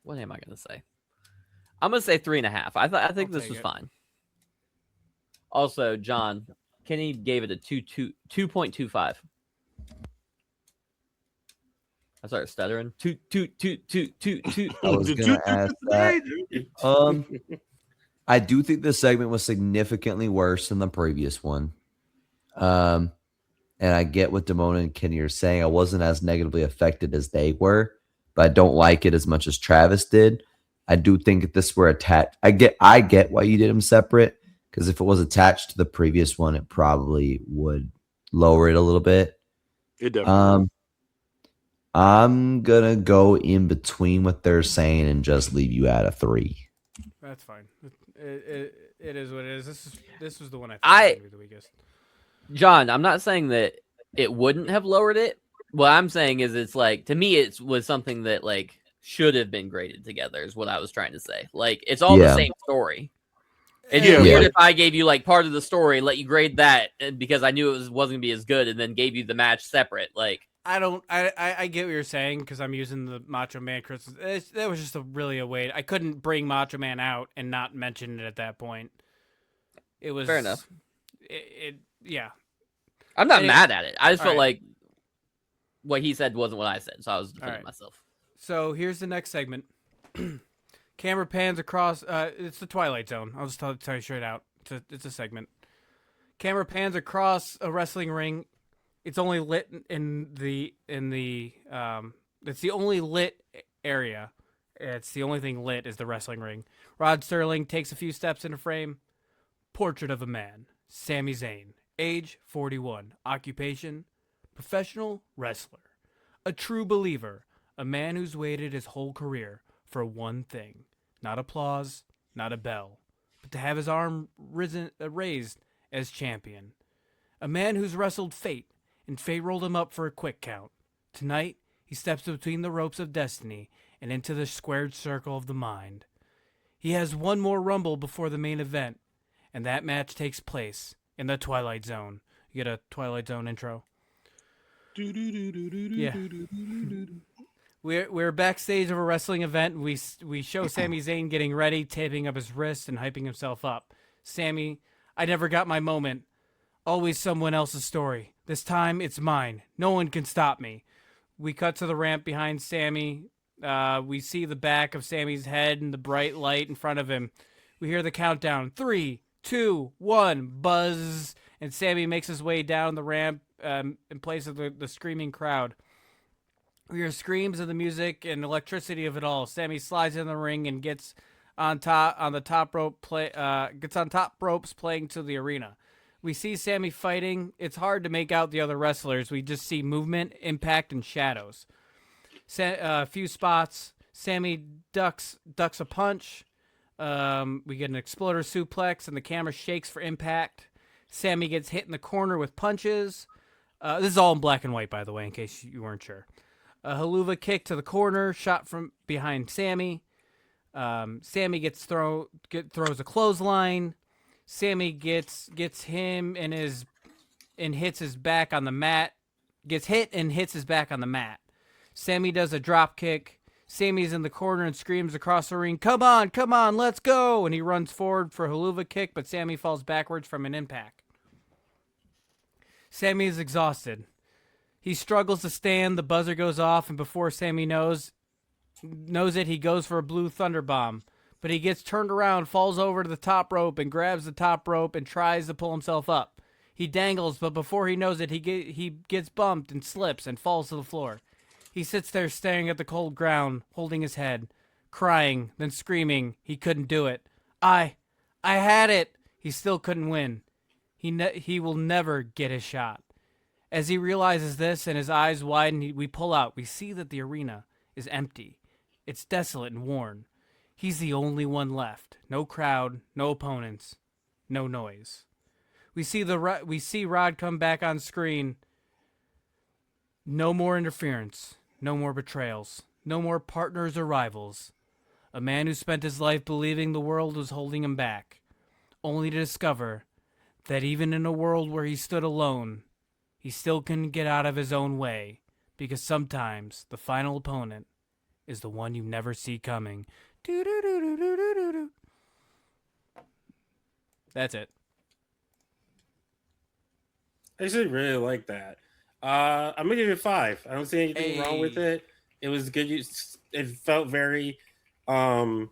what am I gonna say? I'm gonna say 3.5. I think this was fine. Also, John, Kenny gave it a 2.25. I started stuttering. Two. I was gonna ask that. I do think this segment was significantly worse than the previous one. And I get what Damona and Kenny are saying. I wasn't as negatively affected as they were, but I don't like it as much as Travis did. I do think if this were attached, I get why you did them separate, because if it was attached to the previous one, it probably would lower it a little bit. It definitely. I'm gonna go in between what they're saying and just leave you at a 3. That's fine. It is what it is. This was the one I thought would be the weakest. John, I'm not saying that it wouldn't have lowered it. What I'm saying is, it's like, to me, it was something that like should have been graded together. Is what I was trying to say. Like, it's all the same story. It's weird if I gave you like part of the story, let you grade that because I knew it wasn't gonna be as good, and then gave you the match separate. Like, I get what you're saying, because I'm using the Macho Man criticism. That was just really a way. I couldn't bring Macho Man out and not mention it at that point. It was fair enough. Yeah. I'm not mad at it. I just felt right. like what he said wasn't what I said, so I was defending myself. So here's the next segment. Camera pans across. It's the Twilight Zone. I'll just tell you straight out. It's a segment. Camera pans across a wrestling ring. It's only lit it's the only lit area. It's the only thing lit is the wrestling ring. Rod Sterling takes a few steps into frame. Portrait of a man. Sami Zayn. Age 41. Occupation professional wrestler. A true believer. A man who's waited his whole career for one thing. Not applause, not a bell, but to have his arm raised as champion. A man who's wrestled fate, and fate rolled him up for a quick count. Tonight, he steps between the ropes of destiny and into the squared circle of the mind. He has one more rumble before the main event, and that match takes place in the Twilight Zone. You get a Twilight Zone intro? Yeah. We're backstage of a wrestling event. We show Sami Zayn getting ready, taping up his wrist and hyping himself up. Sami, I never got my moment. Always someone else's story. This time it's mine. No one can stop me. We cut to the ramp behind Sami. We see the back of Sami's head and the bright light in front of him. We hear the countdown. 3, 2, 1, buzz. And Sami makes his way down the ramp in place of the screaming crowd. We hear screams of the music and electricity of it all. Sami slides in the ring and gets on the top rope. Gets on top ropes, playing to the arena. We see Sami fighting. It's hard to make out the other wrestlers. We just see movement, impact, and shadows. A few spots. Sami ducks a punch. We get an exploder suplex, and the camera shakes for impact. Sami gets hit in the corner with punches. This is all in black and white, by the way, in case you weren't sure. A haluva kick to the corner, shot from behind Sami. Sami throws a clothesline. Sami gets him and hits his back on the mat. Gets hit and hits his back on the mat. Sami does a drop kick. Sami's in the corner and screams across the ring, come on, let's go! And he runs forward for a haluva kick, but Sami falls backwards from an impact. Sami is exhausted. He struggles to stand, the buzzer goes off, and before Sami knows it, he goes for a blue thunder bomb. But he gets turned around, falls over to the top rope, and grabs the top rope and tries to pull himself up. He dangles, but before he knows it, he gets bumped and slips and falls to the floor. He sits there staring at the cold ground, holding his head, crying, then screaming he couldn't do it. I had it! He still couldn't win. He will never get his shot. As he realizes this and his eyes widen, we pull out. We see that the arena is empty. It's desolate and worn. He's the only one left. No crowd, no opponents, no noise. We see Rod come back on screen. No more interference, no more betrayals, no more partners or rivals. A man who spent his life believing the world was holding him back, only to discover that even in a world where he stood alone, he still couldn't get out of his own way, because sometimes the final opponent is the one you never see coming. Doo-doo-doo-doo-doo-doo-doo. That's it. I actually really like that. I'm gonna give it 5. I don't see anything wrong with Hey. it. It was good. It felt very Twilight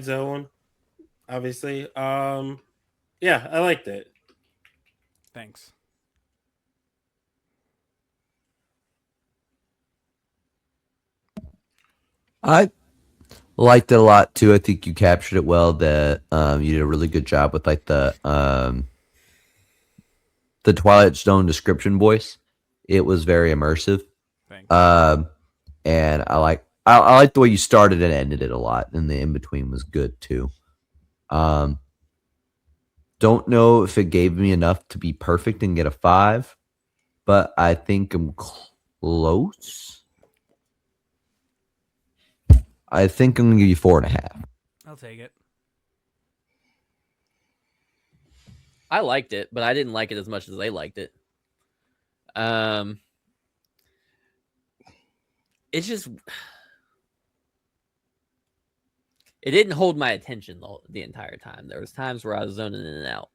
Zone, obviously. Yeah, I liked it. Thanks. I liked it a lot too. I think you captured it well. That you did a really good job with like the Twilight Zone description voice. It was very immersive. Thanks. And I like the way you started and ended it a lot, and the in between was good too. Don't know if it gave me enough to be perfect and get a 5, but I think I'm close. I think I'm gonna give you 4.5. I'll take it. I liked it, but I didn't like it as much as they liked it. It's just it didn't hold my attention the entire time. There was times where I was zoning in and out.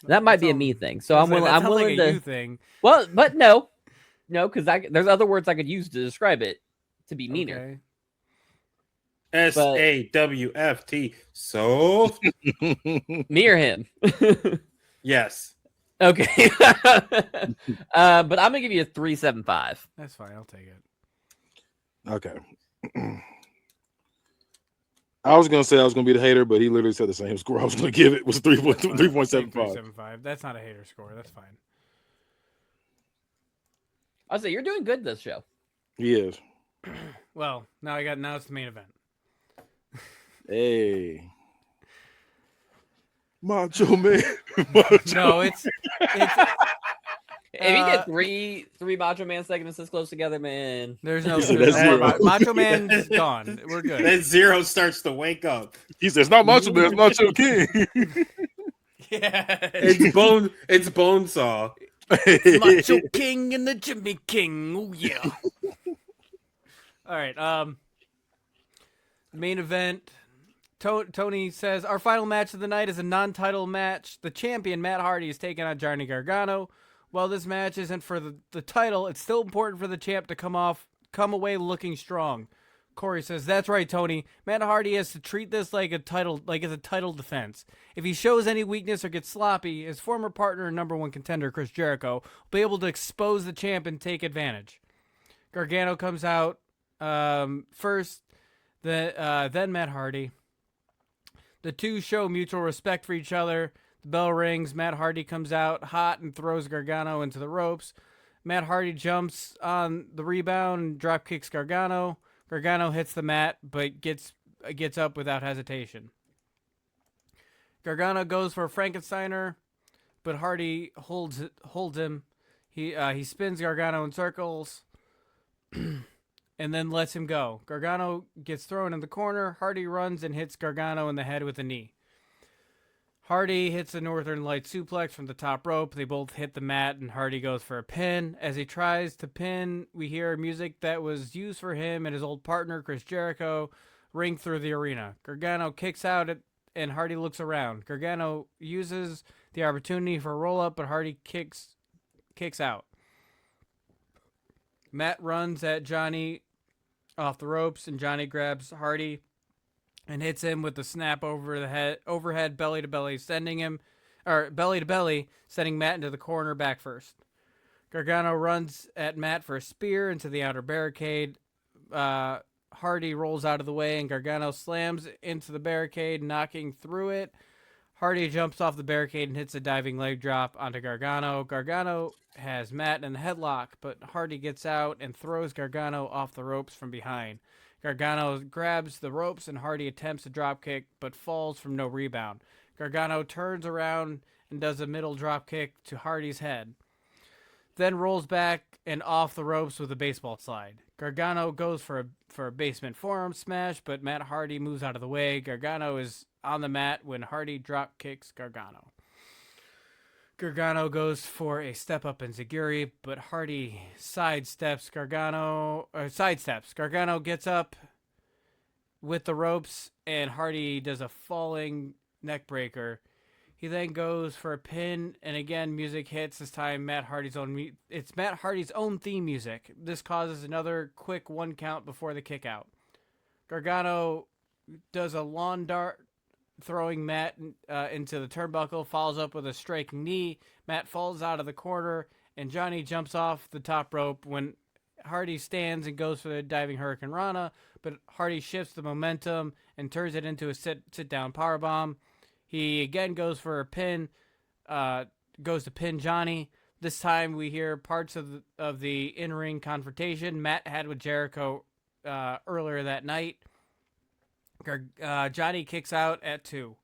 That might be a me thing. So I'm willing. I'm willing like to. a you thing. Well, but no, because there's other words I could use to describe it to be meaner. Okay. SAWFT. So Me or him? yes. Okay. But I'm gonna give you a 3.75. That's fine. I'll take it. Okay. I was gonna say I was gonna be the hater, but he literally said the same score I was gonna give it was 3.75. 3.75. That's not a hater score. That's fine. I'll say you're doing good this show. He is. Well, now it's the main event. Hey. Macho Man. Macho. No, it's If you get three Macho Man segments this close together, man. there's no, He said there's that's no zero. Macho Man's gone. We're good. Then Zero starts to wake up. He says, not Macho Man, it's Macho King. Yeah. It's Bonesaw. Macho King and the Jimmy King. Oh yeah. All right. Main event. Tony says our final match of the night is a non-title match. The champion Matt Hardy is taking on Johnny Gargano. While this match isn't for the title, it's still important for the champ to come away looking strong. Corey says that's right, Tony. Matt Hardy has to treat this like it's a title defense. If he shows any weakness or gets sloppy, his former partner and number one contender Chris Jericho will be able to expose the champ and take advantage. Gargano comes out first, then Matt Hardy. The two show mutual respect for each other. The bell rings. Matt Hardy comes out hot and throws Gargano into the ropes. Matt Hardy jumps on the rebound and drop kicks Gargano. Gargano hits the mat, but gets up without hesitation. Gargano goes for a Frankensteiner, but Hardy holds him. He spins Gargano in circles and then lets him go. Gargano gets thrown in the corner. Hardy runs and hits Gargano in the head with a knee. Hardy hits a Northern Light suplex from the top rope. They both hit the mat, and Hardy goes for a pin. As he tries to pin, we hear music that was used for him and his old partner, Chris Jericho, ring through the arena. Gargano kicks out, and Hardy looks around. Gargano uses the opportunity for a roll-up, but Hardy kicks out. Matt runs at Johnny off the ropes, and Johnny grabs Hardy and hits him with the snap overhead belly to belly, sending Matt into the corner back first. Gargano runs at Matt for a spear into the outer barricade. Hardy rolls out of the way, and Gargano slams into the barricade, knocking through it. Hardy jumps off the barricade and hits a diving leg drop onto Gargano. Gargano has Matt in the headlock, but Hardy gets out and throws Gargano off the ropes from behind. Gargano grabs the ropes and Hardy attempts a drop kick, but falls from no rebound. Gargano turns around and does a middle drop kick to Hardy's head, then rolls back and off the ropes with a baseball slide. Gargano goes for a basement forearm smash, but Matt Hardy moves out of the way. Gargano is on the mat when Hardy drop kicks Gargano. Gargano goes for a step up enziguri, but Hardy sidesteps Gargano. Gargano gets up with the ropes, and Hardy does a falling neck breaker. He then goes for a pin, and again, music hits. This time, it's Matt Hardy's own theme music. This causes another quick 1 count before the kick out. Gargano does a lawn dart, throwing Matt into the turnbuckle, follows up with a striking knee. Matt falls out of the corner, and Johnny jumps off the top rope when Hardy stands and goes for the diving Hurricane Rana, but Hardy shifts the momentum and turns it into a sit-down powerbomb. He again goes for a pin, goes to pin Johnny. This time we hear parts of the in-ring confrontation Matt had with Jericho earlier that night. Johnny kicks out at 2.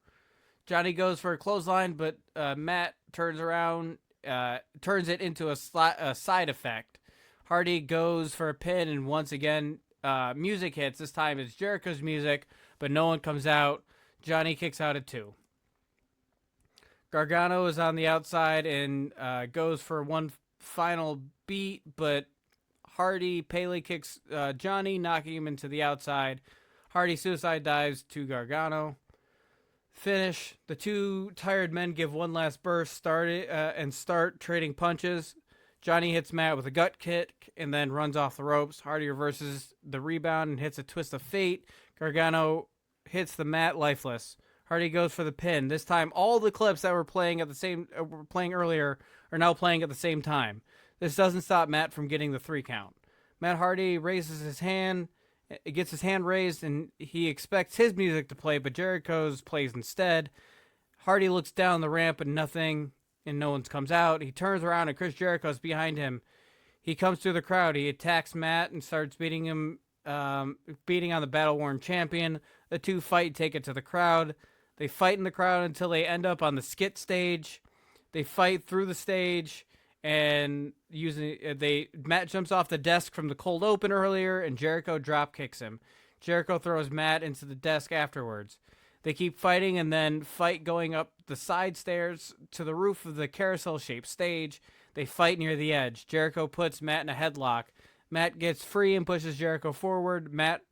Johnny goes for a clothesline, but Matt turns around, turns it into a side effect. Hardy goes for a pin, and once again, music hits. This time it's Jericho's music, but no one comes out. Johnny kicks out at 2. Gargano is on the outside and goes for one final beat, but Hardy Pele kicks Johnny, knocking him into the outside. Hardy suicide dives to Gargano. Finish. The two tired men give one last burst and start trading punches. Johnny hits Matt with a gut kick and then runs off the ropes. Hardy reverses the rebound and hits a twist of fate. Gargano hits the mat lifeless. Hardy goes for the pin. This time, all the clips that were playing earlier are now playing at the same time. This doesn't stop Matt from getting the 3 count. Matt Hardy raises his hand, gets his hand raised, and he expects his music to play, but Jericho's plays instead. Hardy looks down the ramp and no one comes out. He turns around and Chris Jericho's behind him. He comes through the crowd. He attacks Matt and starts beating on the battle-worn champion. The two fight, take it to the crowd. They fight in the crowd until they end up on the skit stage. They fight through the stage, and Matt jumps off the desk from the cold open earlier, and Jericho drop kicks him. Jericho throws Matt into the desk afterwards. They keep fighting and then fight going up the side stairs to the roof of the carousel-shaped stage. They fight near the edge. Jericho puts Matt in a headlock. Matt gets free and pushes Jericho forward. Matt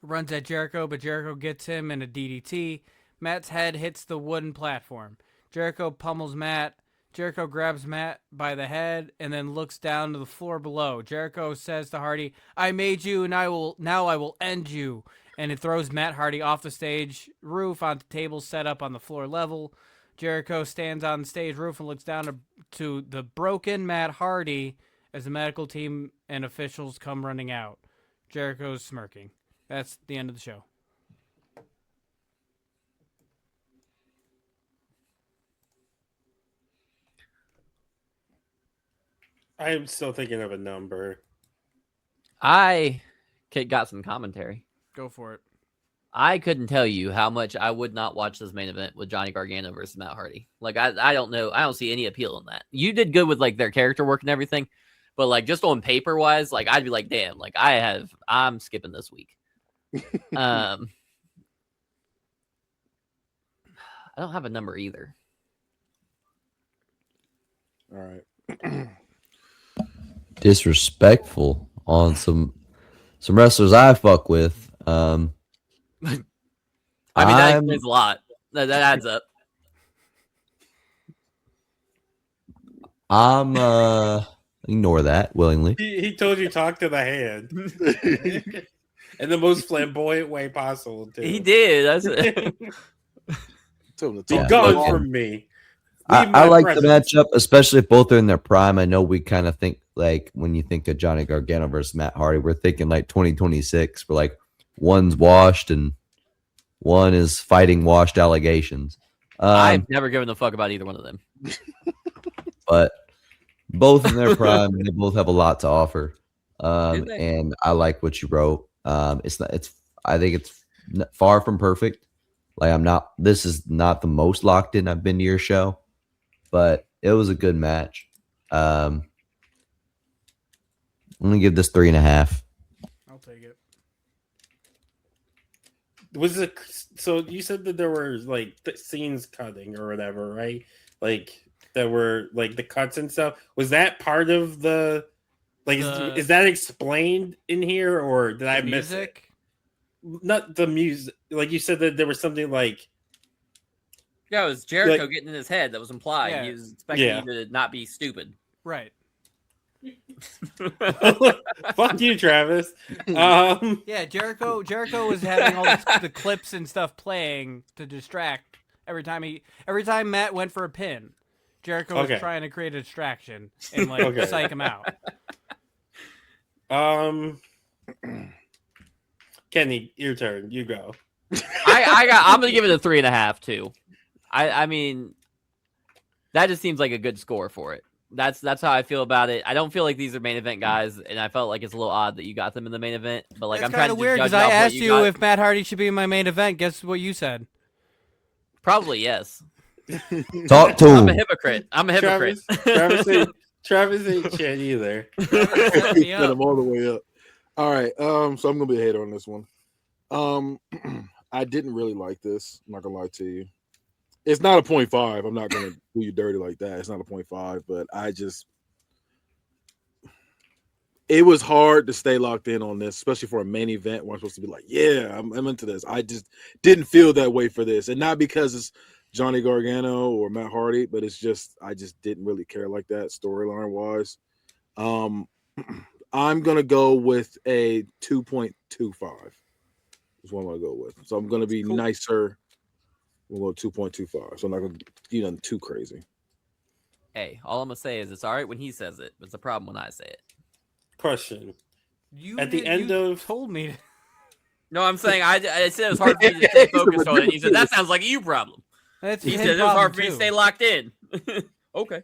runs at Jericho, but Jericho gets him in a DDT. Matt's head hits the wooden platform. Jericho pummels Matt. Jericho grabs Matt by the head and then looks down to the floor below. Jericho says to Hardy, "I made you, and I will end you." And it throws Matt Hardy off the stage roof onto tables set up on the floor level. Jericho stands on the stage roof and looks down to the broken Matt Hardy as the medical team and officials come running out. Jericho's smirking. That's the end of the show. I am still thinking of a number. I got some commentary. Go for it. I couldn't tell you how much I would not watch this main event with Johnny Gargano versus Matt Hardy. Like, I don't know. I don't see any appeal in that. You did good with, like, their character work and everything. But, like, just on paper-wise, like, I'd be like, damn, like, I'm skipping this week. I don't have a number either. All right. Disrespectful on some wrestlers I fuck with. I mean, that explains a lot. That adds up. Ignore that willingly. He told you talk to the hand. In the most flamboyant way possible, too. He did. That's it. Be gone from me. I like the matchup, especially if both are in their prime. I know we kind of think, like, when you think of Johnny Gargano versus Matt Hardy, we're thinking like 2026. We're like, one's washed and one is fighting washed allegations. I've never given a fuck about either one of them. But both in their prime, they both have a lot to offer. Do they? And I like what you wrote. I think it's far from perfect. Like this is not the most locked in I've been to your show, but it was a good match. I'm gonna give this 3.5. I'll take it. Was it so? You said that there were like scenes cutting or whatever, right? Like that were like the cuts and stuff. Was that part of the like? Is that explained in here, or did I miss it? Not the music. Like you said that there was something like. Yeah, it was Jericho getting in his head. That was implied. Yeah. He was expecting you to not be stupid. Right. Fuck you, Travis. Yeah, Jericho was having all the clips and stuff playing to distract every time Matt went for a pin. Jericho was trying to create a distraction and psych him out. Kenny, your turn. You go. I'm gonna give it a 3.5 too. I mean, that just seems like a good score for it. That's how I feel about it. I don't feel like these are main event guys, and I felt like it's a little odd that you got them in the main event. But like, That's I'm trying to weird because I asked you if Matt Hardy should be in my main event. Guess what you said? Probably yes. Talk to him. I'm a hypocrite. Travis ain't shit either. Set him all the way up. All right. So I'm gonna be a hater on this one. I didn't really like this. I'm not gonna lie to you. It's not a 0.5. I'm not gonna do you dirty like that. It's not a 0.5, but it was hard to stay locked in on this, especially for a main event where I'm supposed to be like, yeah, I'm into this. I just didn't feel that way for this. And not because it's Johnny Gargano or Matt Hardy, but it's just I just didn't really care like that storyline wise. I'm gonna go with a 2.25. Is what I'm gonna go with. So I'm gonna be nicer. We'll go 2.25. So I'm not gonna do nothing too crazy. Hey, all I'm gonna say is it's all right when he says it, but it's a problem when I say it. Question. You told me. No, I'm saying I said it was hard for me to stay focused on it. He said that sounds like a you problem. He said it was hard for me to stay locked in. Okay.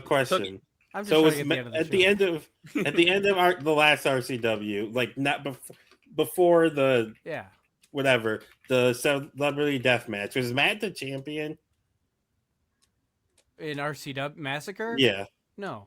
Question. I'm just so at the end of the last RCW, like not before the whatever the celebrity death match, was Matt the champion in RCW Massacre? Yeah. No.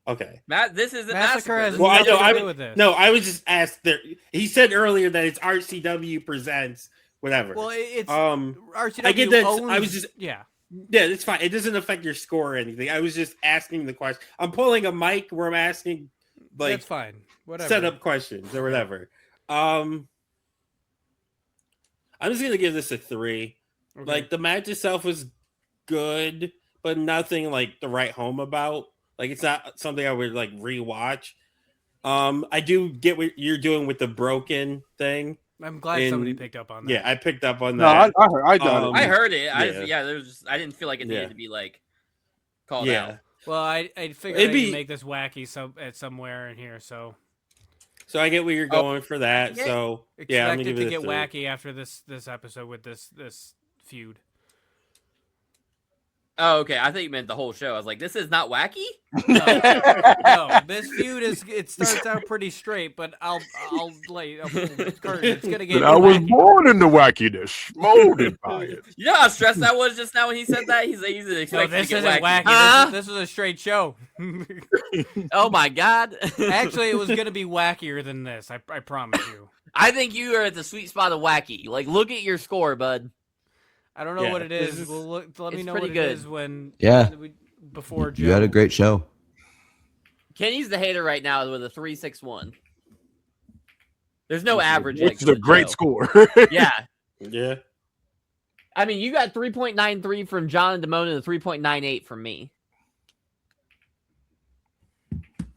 Okay. Matt, this isn't Massacre. Has well, nothing to do with this. No, I was just asked there. He said earlier that it's RCW Presents, whatever. Well, it's RCW. I get that. Owns, I was just yeah, it's fine. It doesn't affect your score or anything. I was just asking the question. I'm pulling a mic where I'm asking that's fine. Whatever. Set up questions or whatever. I'm just gonna give this a 3. Okay. Like the match itself was good, but nothing like to write home about. Like it's not something I would like rewatch. I do get what you're doing with the broken thing. I'm glad somebody picked up on that. Yeah, I picked up on that. No, I got it. I heard it. I didn't feel like it needed to be like called out. Well, I figured I'd make this wacky somewhere in here, so I get where you're going for that. So yeah, I'm gonna give it to get 3. wacky after this episode with this feud. Oh, okay. I thought you meant the whole show. I was like, this is not wacky? No, this feud it starts out pretty straight, but I'll pull the curtain. It's gonna get. I was born in the wackiness, molded by it. You know how stressed I was just now when he said that? He's expecting this to get isn't wacky. Huh? This is a straight show. Oh my god! Actually, it was gonna be wackier than this. I promise you. I think you are at the sweet spot of wacky. Like, look at your score, bud. I don't know what it is. Let me know what it is when. Before Joe. You had a great show. Kenny's the hater right now with a 3.61. There's no average. Which is a great score. Yeah. Yeah. I mean, you got 3.93 from John and Damone and a 3.98 from me.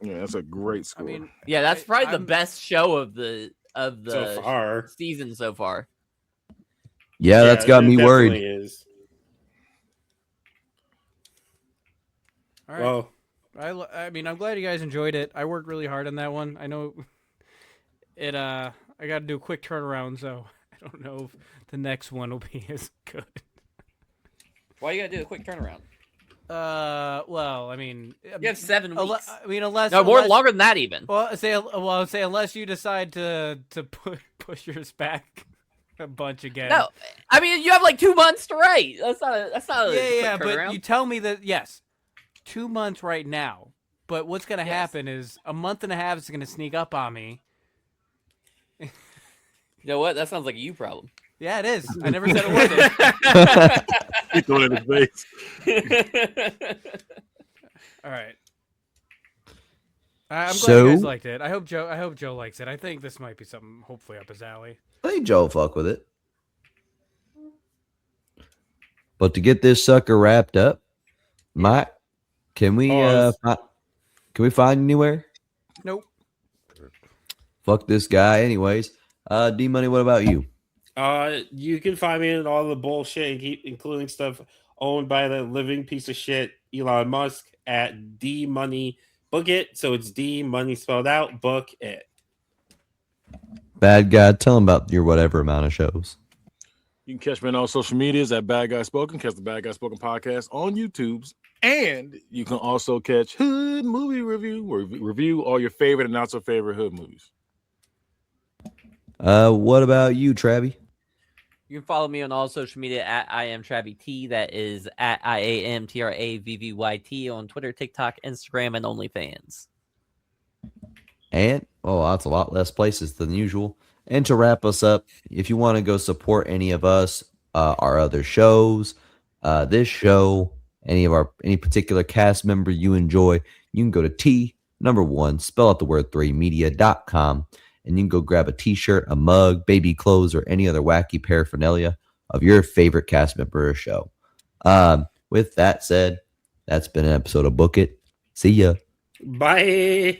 Yeah, that's a great score. I mean, yeah, that's probably the best show of the so far. Season so far. Yeah, that's got me worried. Is. All right. Well, I mean, I'm glad you guys enjoyed it. I worked really hard on that one. I know it. I got to do a quick turnaround, so don't know if the next one will be as good. Why you gotta do a quick turnaround? Well, I mean, You have 7 weeks. I mean, unless No, more longer than that even. Well, say unless you decide to push yours back a bunch again. No, I mean you have like 2 months to write. That's not a Yeah, quick but turnaround. you tell me that yes, 2 months right now. But what's gonna Yes. happen is a month and a half is gonna sneak up on me. You know what? That sounds like a you problem. Yeah, it is. I never said it wasn't. He's throwing it in his face. All right. I'm glad So- you guys liked it. I hope Joe likes it. I think this might be something hopefully up his alley. I think Joe will fuck with it. But to get this sucker wrapped up, Mike, can we find anywhere? Nope. Fuck this guy, anyways. D Money, what about you? You can find me in all the bullshit, including stuff owned by the living piece of shit Elon Musk at D Money Book It. So it's D Money spelled out. Book it. Bad guy, tell him about your whatever amount of shows. You can catch me on all social medias at Bad Guy Spoken. Catch the Bad Guy Spoken podcast on YouTube's. And you can also catch Hood Movie Review, where we review all your favorite and not so favorite Hood movies. What about you, Travi? You can follow me on all social media at I am Travy T. That is at IAMTRAVVYT on Twitter, TikTok, Instagram, and OnlyFans. And that's a lot less places than usual. And to wrap us up, if you want to go support any of us, our other shows, this show, any particular cast member you enjoy, you can go to T1, spell out the word 3 media.com, and you can go grab a t-shirt, a mug, baby clothes, or any other wacky paraphernalia of your favorite cast member or show. With that said, that's been an episode of Book It. See ya. Bye.